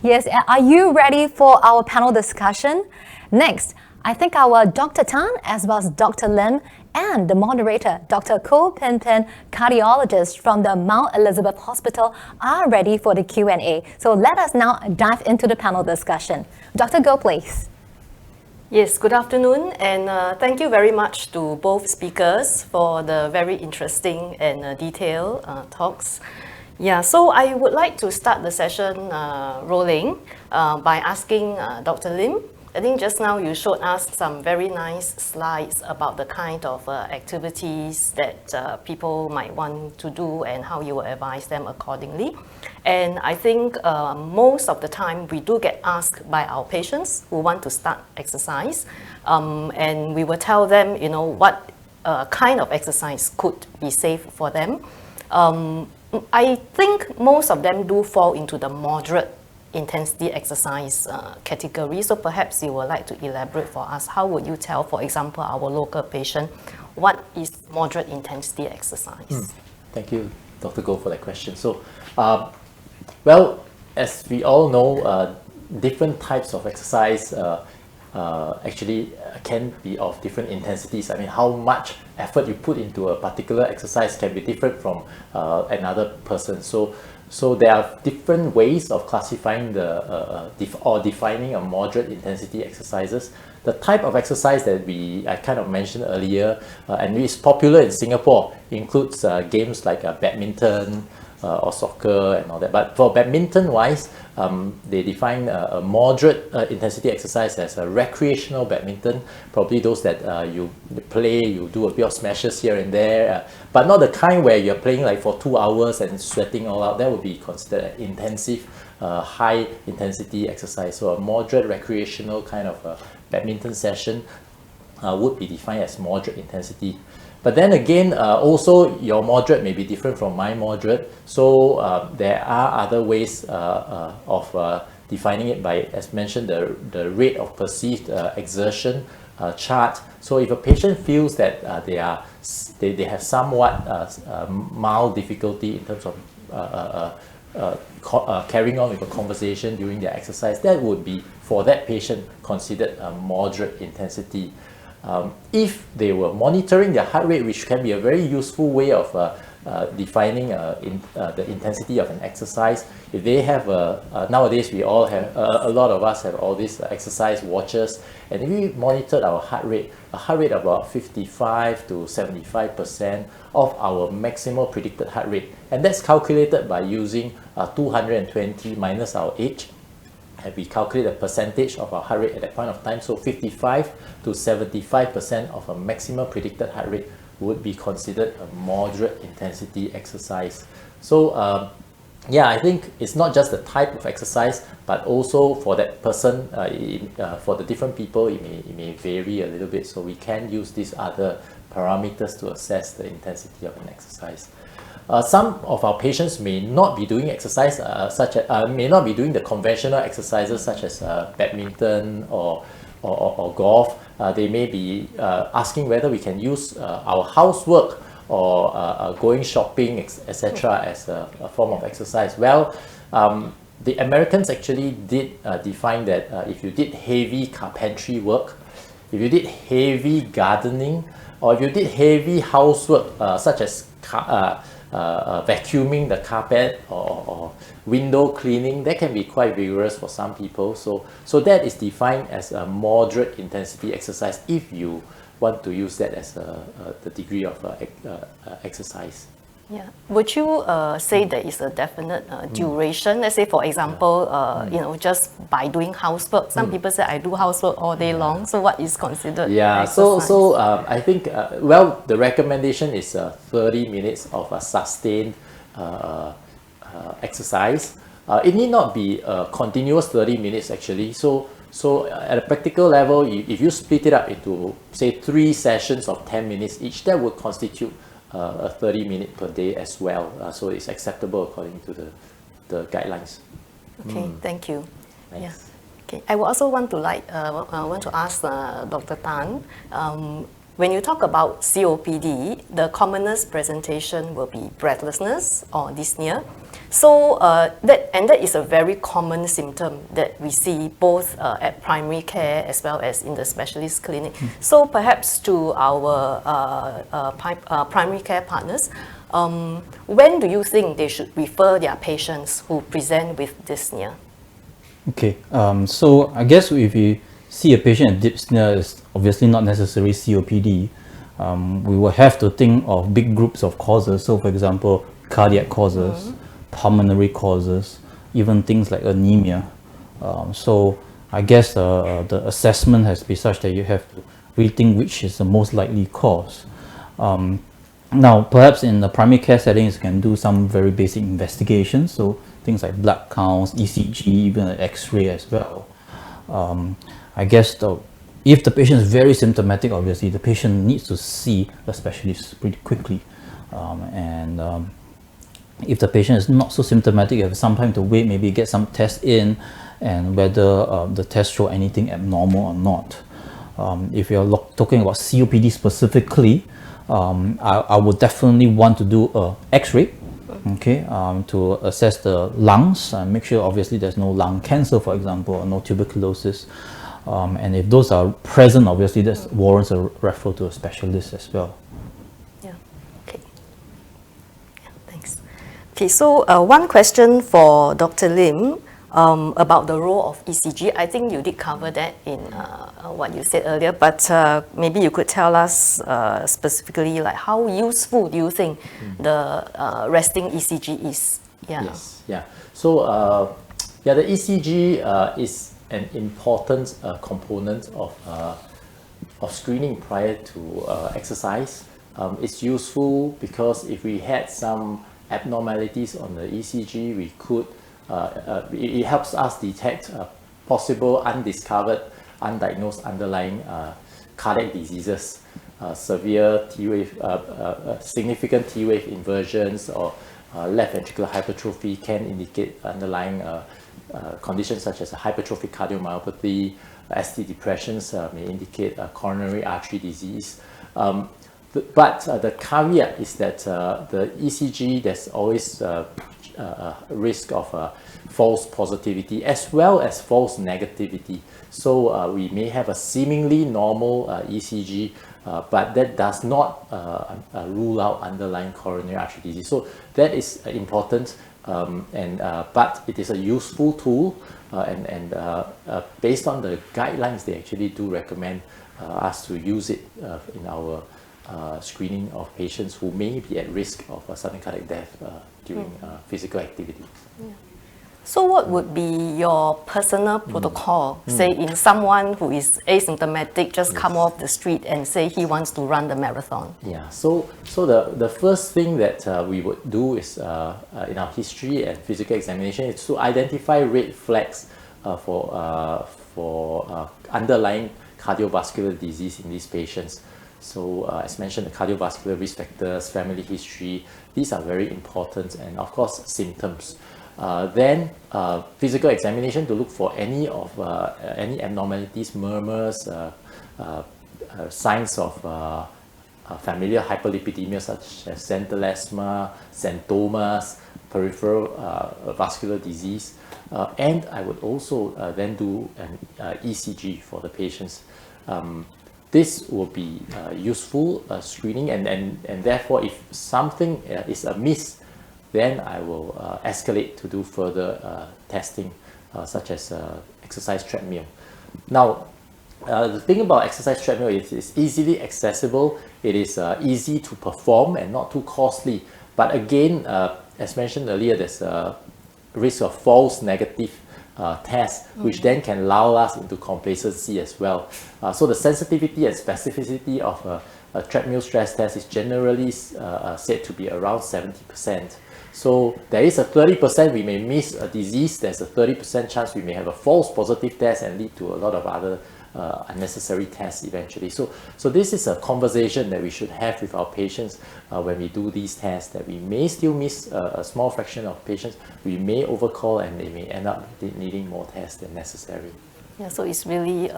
Yes, are you ready for our panel discussion? Next, I think our Dr. Tan as well as Dr. Lim and the moderator, Dr. Koh Pin Pin, cardiologist from the Mount Elizabeth Hospital, are ready for the Q&A. So let us now dive into the panel discussion. Dr. Goh, please. Yes, good afternoon, and thank you very much to both speakers for the very interesting and detailed talks. Yeah, so I would like to start the session rolling by asking Dr. Lim. I think just now you showed us some very nice slides about the kind of activities that people might want to do and how you will advise them accordingly. And I think most of the time we do get asked by our patients who want to start exercise, and we will tell them, you know, what kind of exercise could be safe for them. I think most of them do fall into the moderate intensity exercise category. So perhaps you would like to elaborate for us. How would you tell, for example, our local patient, what is moderate intensity exercise? Thank you, Dr. Goh, for that question. So, well, as we all know, different types of exercise actually can be of different intensities. I mean, how much effort you put into a particular exercise can be different from another person. So there are different ways of classifying or defining a moderate intensity exercises. The type of exercise that I kind of mentioned earlier, and is popular in Singapore, includes games like badminton, or soccer and all that. But for badminton-wise, they define a moderate intensity exercise as a recreational badminton, probably those that you play, you do a bit of smashes here and there, but not the kind where you're playing like for 2 hours and sweating all out. That would be considered an intensive, high intensity exercise. So a moderate recreational kind of badminton session would be defined as moderate intensity. But then again, also your moderate may be different from my moderate. So there are other ways of defining it by, as mentioned, the rate of perceived exertion chart. So if a patient feels that they have somewhat mild difficulty in terms of carrying on with a conversation during their exercise, that would be, for that patient, considered a moderate intensity. If they were monitoring their heart rate, which can be a very useful way of defining the intensity of an exercise, if they have nowadays we all have, a lot of us have all these exercise watches, and if we monitored our heart rate, a heart rate about 55 to 75% of our maximal predicted heart rate, and that's calculated by using 220 minus our age. And we calculate the percentage of our heart rate at that point of time. So 55 to 75% of a maximum predicted heart rate would be considered a moderate intensity exercise. So yeah, I think it's not just the type of exercise, but also for that person, for the different people, it may vary a little bit. So we can use these other parameters to assess the intensity of an exercise. Some of our patients may not be doing exercise, may not be doing the conventional exercises such as badminton or golf. They may be asking whether we can use our housework or going shopping, etc. as a form of exercise. Well, the Americans actually did define that if you did heavy carpentry work, if you did heavy gardening, or if you did heavy housework such as vacuuming the carpet or window cleaning, that can be quite vigorous for some people. So that is defined as a moderate intensity exercise if you want to use that as the degree of exercise. Yeah. Would you say there is a definite duration? Let's say, for example, you know, just by doing housework. Some people say I do housework all day long. So what is considered? Yeah. exercise? So I think well, the recommendation is 30 minutes of a sustained exercise. It need not be a continuous 30 minutes actually. So at a practical level, if you split it up into say 3 sessions of 10 minutes each, that would constitute a 30-minute per day as well, so it's acceptable according to the guidelines. Okay, thank you. Thanks. Yeah. Okay, I would also want to ask Dr. Tan. When you talk about COPD, the commonest presentation will be breathlessness or dyspnea. So that is a very common symptom that we see both at primary care as well as in the specialist clinic. So perhaps to our primary care partners, when do you think they should refer their patients who present with dyspnea? Okay, so I guess if you see a patient with dyspnea, is obviously not necessarily COPD. We will have to think of big groups of causes. So for example, cardiac causes, pulmonary causes, even things like anemia. So I guess the assessment has to be such that you have to rethink which is the most likely cause. Now, perhaps in the primary care settings, you can do some very basic investigations. So things like blood counts, ECG, even an X-ray as well. I guess if the patient is very symptomatic, obviously the patient needs to see a specialist pretty quickly. If the patient is not so symptomatic, you have some time to wait, maybe get some tests in, and whether the tests show anything abnormal or not. If you're talking about COPD specifically, I would definitely want to do a X-ray, okay, to assess the lungs and make sure obviously there's no lung cancer, for example, or no tuberculosis. And if those are present, obviously that warrants a referral to a specialist as well. Yeah. Okay. Yeah, thanks. Okay, so one question for Dr. Lim. about the role of ECG. I think you did cover that in what you said earlier, but maybe you could tell us specifically like how useful do you think the resting ECG is? Yeah. Yes, yeah. So, yeah, the ECG is an important component of screening prior to exercise. It's useful because if we had some abnormalities on the ECG, we could, it helps us detect possible undiscovered, undiagnosed underlying cardiac diseases, severe T-wave, significant T-wave inversions or left ventricular hypertrophy can indicate underlying conditions such as hypertrophic cardiomyopathy. ST depressions may indicate coronary artery disease. But the caveat is that the ECG, there's always a risk of false positivity as well as false negativity. So we may have a seemingly normal ECG, but that does not rule out underlying coronary artery disease. So that is important, but it is a useful tool, and based on the guidelines, they actually do recommend us to use it in our screening of patients who may be at risk of sudden cardiac death during physical activity. Yeah. So what would be your personal protocol, say in someone who is asymptomatic, just come off the street and say he wants to run the marathon? Yeah, so the first thing that we would do is in our history and physical examination is to identify red flags for underlying cardiovascular disease in these patients. So as mentioned, the cardiovascular risk factors, family history, these are very important, and of course symptoms. Then physical examination to look for any abnormalities, murmurs, signs of familial hyperlipidemia such as central xanthomas, peripheral vascular disease, and I would also then do an ECG for the patients. This will be useful screening, and therefore if something is amiss, then I will escalate to do further testing, such as exercise treadmill. Now, the thing about exercise treadmill is it's easily accessible, it is easy to perform and not too costly. But again, as mentioned earlier, there's a risk of false negative tests, which then can lull us into complacency as well. So the sensitivity and specificity of a treadmill stress test is generally said to be around 70%. So there is a 30% we may miss a disease, there's a 30% chance we may have a false positive test and lead to a lot of other unnecessary tests eventually. So this is a conversation that we should have with our patients when we do these tests, that we may still miss a small fraction of patients, we may overcall and they may end up needing more tests than necessary. Yeah, so it's really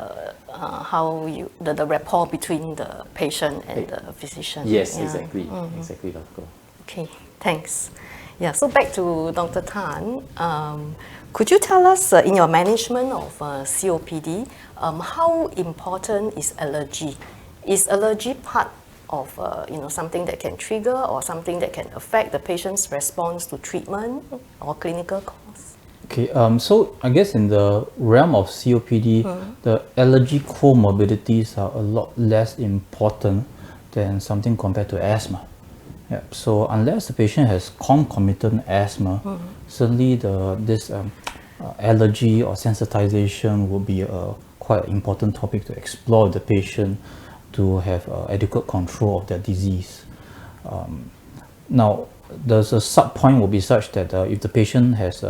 how the rapport between the patient and the physician. Yes, yeah. Exactly, exactly, Dr. Okay, thanks. Yeah, so back to Dr. Tan. Could you tell us in your management of COPD, how important is allergy? Is allergy part of something that can trigger or something that can affect the patient's response to treatment or clinical course? Okay, so I guess in the realm of COPD, the allergy comorbidities are a lot less important than something compared to asthma. Yeah, so unless the patient has concomitant asthma, certainly this allergy or sensitization will be a quite important topic to explore with the patient to have adequate control of their disease. Now, there's a sub-point will be such that if the patient has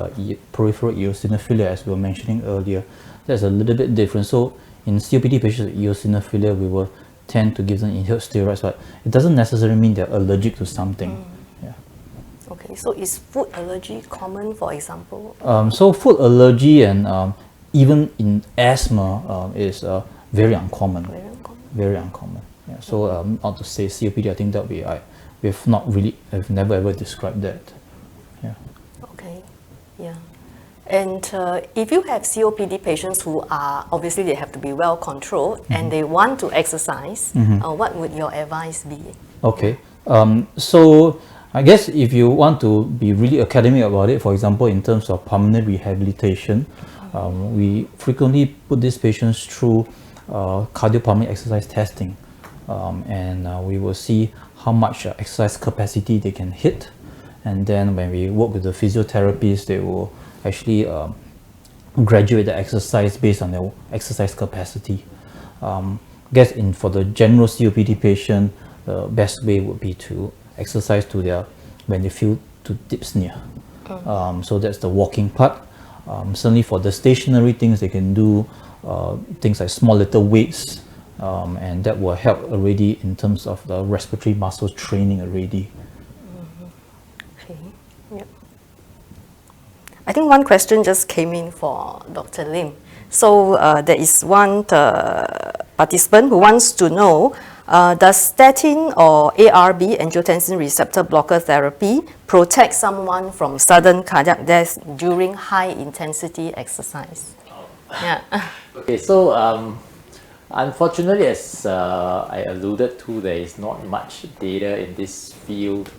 peripheral eosinophilia, as we were mentioning earlier, that's a little bit different. So in COPD patients with eosinophilia, we will tend to give them inhaled steroids, but it doesn't necessarily mean they're allergic to something. Yeah. Okay, so is food allergy common, for example? So food allergy and even in asthma is very uncommon. Very uncommon. Very uncommon. Yeah. So not to say COPD, I think that we've never ever described that. Yeah. Okay. Yeah. And if you have COPD patients who are, obviously they have to be well controlled and they want to exercise, what would your advice be? Okay. So I guess if you want to be really academic about it, for example, in terms of pulmonary rehabilitation, we frequently put these patients through cardiopulmonary exercise testing, and we will see how much exercise capacity they can hit. And then when we work with the physiotherapists, they will actually graduate the exercise based on their exercise capacity. Guess for the general COPD patient, the best way would be to exercise to when they feel to dyspnea. So that's the walking part. Certainly for the stationary things, they can do things like small little weights, and that will help already in terms of the respiratory muscles training already. Okay. Yep. I think one question just came in for Dr. Lim. So there is one participant who wants to know, does statin or ARB, angiotensin receptor blocker therapy, protect someone from sudden cardiac death during high intensity exercise? Yeah. Okay, so unfortunately, as I alluded to, there is not much data in this field.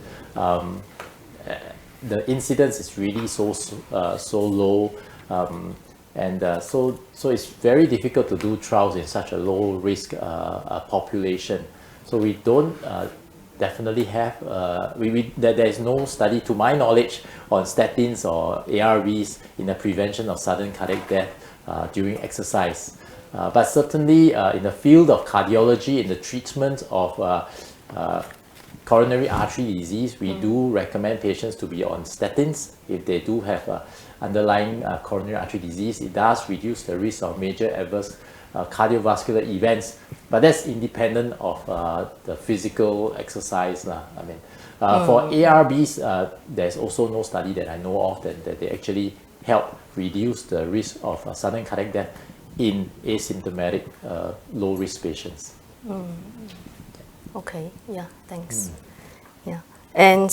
The incidence is really so low, and so it's very difficult to do trials in such a low risk population. So we don't definitely have there is no study to my knowledge on statins or ARBs in the prevention of sudden cardiac death during exercise. But certainly in the field of cardiology, in the treatment of coronary artery disease, we do recommend patients to be on statins if they do have underlying coronary artery disease. It does reduce the risk of major adverse cardiovascular events, but that's independent of the physical exercise. I mean, for ARBs, there's also no study that I know of that they actually help reduce the risk of sudden cardiac death in asymptomatic low-risk patients. Okay, yeah, thanks. Yeah. And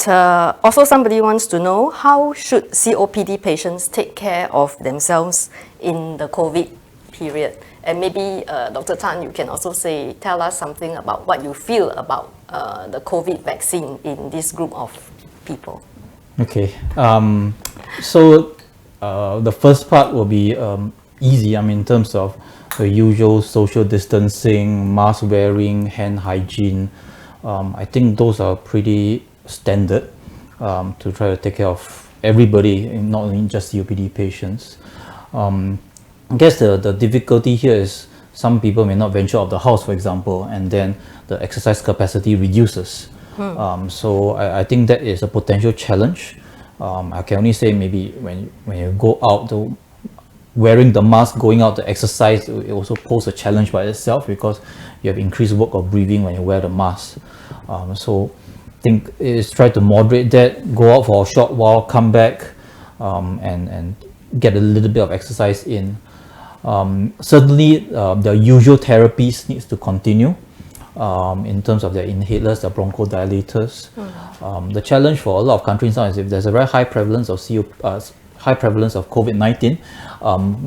also somebody wants to know, how should COPD patients take care of themselves in the COVID period? And maybe Dr. Tan, you can also tell us something about what you feel about the COVID vaccine in this group of people. Okay, so the first part will be easy. I mean, in terms of the usual social distancing, mask wearing, hand hygiene. I think those are pretty standard to try to take care of everybody, not only just COPD patients. I guess the difficulty here is some people may not venture out of the house, for example, and then the exercise capacity reduces. So I think that is a potential challenge. I can only say maybe when you go out, wearing the mask, going out to exercise, it also poses a challenge by itself because you have increased work of breathing when you wear the mask. So I think is try to moderate that, go out for a short while, come back, and get a little bit of exercise in. Certainly, the usual therapies needs to continue in terms of their inhalers, the bronchodilators. The challenge for a lot of countries now is if there's a very high prevalence of COVID-19,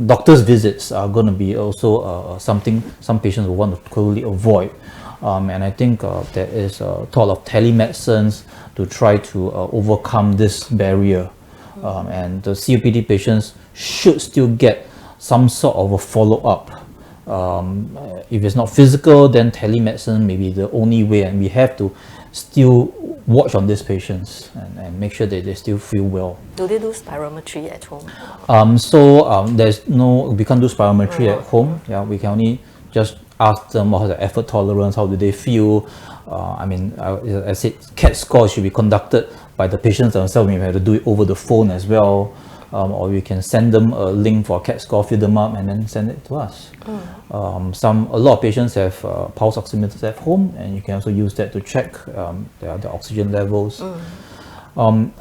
doctor's visits are going to be also something some patients will want to clearly avoid. And I think there is a thought of telemedicines to try to overcome this barrier. And the COPD patients should still get some sort of a follow-up. If it's not physical, then telemedicine may be the only way, and we have to still watch on these patients and make sure that they still feel well. Do they do spirometry at home? There's no, we can't do spirometry at home. Yeah, we can only just ask them what's the effort tolerance, how do they feel. I said CAT score should be conducted by the patients themselves. We have to do it over the phone as well. Or we can send them a link for a CAT score, fill them up, and then send it to us. A lot of patients have pulse oximeters at home, and you can also use that to check the oxygen levels.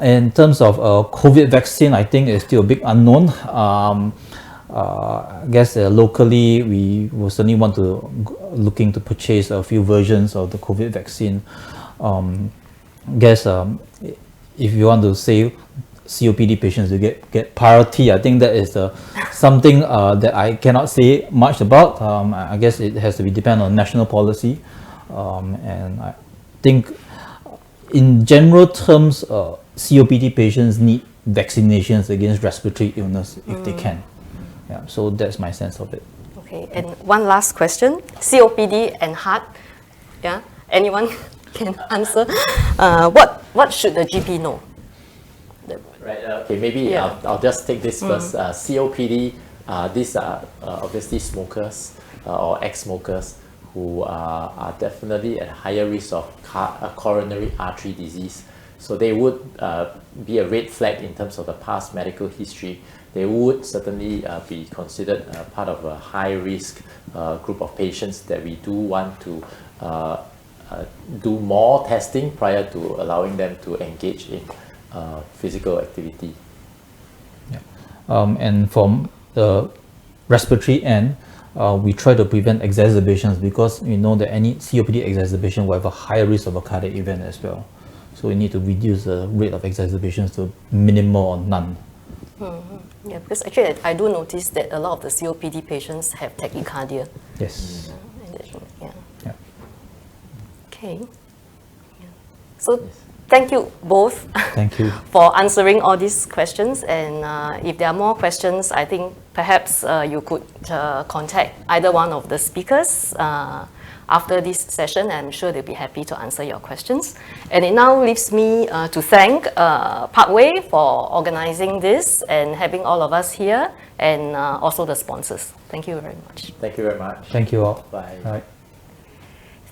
In terms of COVID vaccine, I think it's still a big unknown. I guess locally we will certainly want to looking to purchase a few versions of the COVID vaccine. If you want to say COPD patients to get priority, I think that is something that I cannot say much about. I guess it has to be depend on national policy, and I think in general terms, COPD patients need vaccinations against respiratory illness if they can. Yeah, so that's my sense of it. Okay, and one last question. COPD and heart. Yeah, anyone can answer. What should the GP know? Right. Okay. Maybe Yeah. I'll just take this first. COPD. These are obviously smokers or ex-smokers who are definitely at higher risk of coronary artery disease. So they would be a red flag in terms of the past medical history. They would certainly be considered part of a high-risk group of patients that we do want to do more testing prior to allowing them to engage in physical activity. Yeah. And from the respiratory end, we try to prevent exacerbations because we know that any COPD exacerbation will have a higher risk of a cardiac event as well. So we need to reduce the rate of exacerbations to minimal or none. Yeah, because actually I do notice that a lot of the COPD patients have tachycardia. Yes. Yeah. Yeah. Okay. Yeah. So thank you both Thank you. for answering all these questions. And if there are more questions, I think perhaps you could contact either one of the speakers after this session. I'm sure they'll be happy to answer your questions. And it now leaves me to thank Parkway for organizing this and having all of us here, and also the sponsors. Thank you very much. Thank you very much. Thank you all. Bye. All right.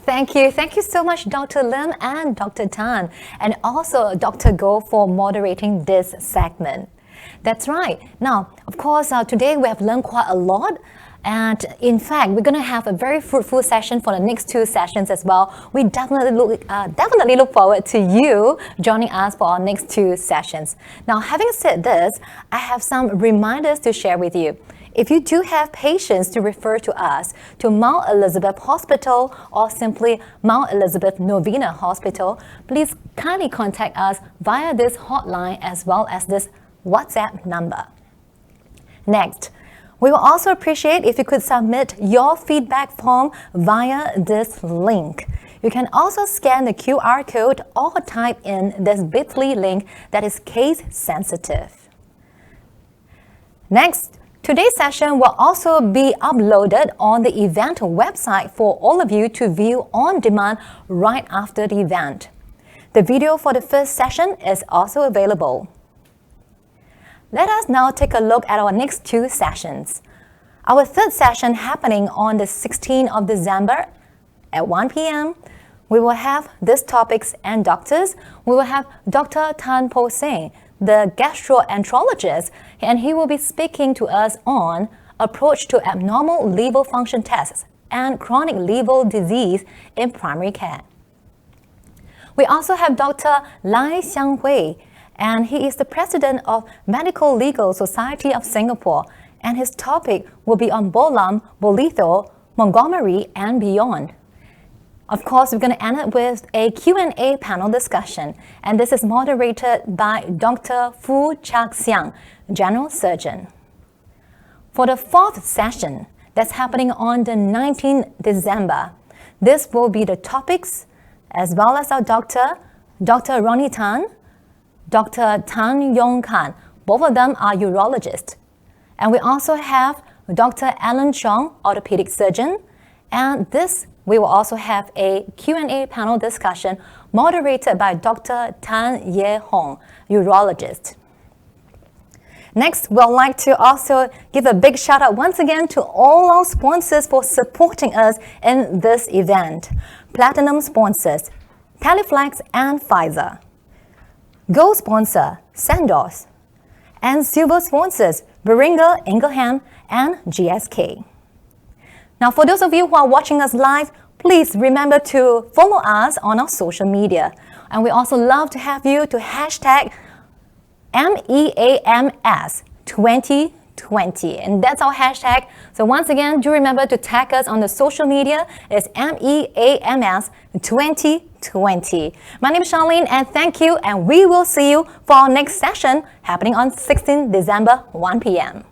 Thank you. Thank you so much, Dr. Lim and Dr. Tan, and also Dr. Goh for moderating this segment. That's right. Now, of course, today we have learned quite a lot. And in fact, we're going to have a very fruitful session for the next 2 sessions as well. We definitely look forward to you joining us for our next 2 sessions. Now, having said this, I have some reminders to share with you. If you do have patients to refer to us to Mount Elizabeth Hospital or simply Mount Elizabeth Novena Hospital, please kindly contact us via this hotline as well as this WhatsApp number. Next, we will also appreciate if you could submit your feedback form via this link. You can also scan the QR code or type in this bit.ly link that is case sensitive. Next, today's session will also be uploaded on the event website for all of you to view on demand right after the event. The video for the first session is also available. Let us now take a look at our next 2 sessions. Our third session happening on the 16th of December at 1 p.m. We will have these topics and doctors. We will have Dr. Tan Po Seng, the gastroenterologist, and he will be speaking to us on approach to abnormal liver function tests and chronic liver disease in primary care. We also have Dr. Lai Xiang Hui, and he is the president of Medical Legal Society of Singapore, and his topic will be on Bolam, Bolitho, Montgomery, and beyond. Of course, we're going to end it with a Q&A panel discussion, and this is moderated by Dr. Fu Chak Siang, General Surgeon. For the 4th session, that's happening on the 19th December, this will be the topics, as well as our doctor, Dr. Ronnie Tan, Dr. Tan Yong Kan. Both of them are urologists. And we also have Dr. Alan Chong, orthopedic surgeon. And this, we will also have a Q&A panel discussion moderated by Dr. Tan Ye Hong, urologist. Next, we'd like to also give a big shout out once again to all our sponsors for supporting us in this event. Platinum sponsors, Teleflex and Pfizer. Gold sponsor, Sandoz. And silver sponsors, Beringer Ingelheim and GSK. Now, for those of you who are watching us live, please remember to follow us on our social media. And we also love to have you to hashtag MEAMS2020. And that's our hashtag. So once again, do remember to tag us on the social media. It's MEAMS2020. My name is Charlene, and thank you. And we will see you for our next session happening on 16th December, 1 p.m.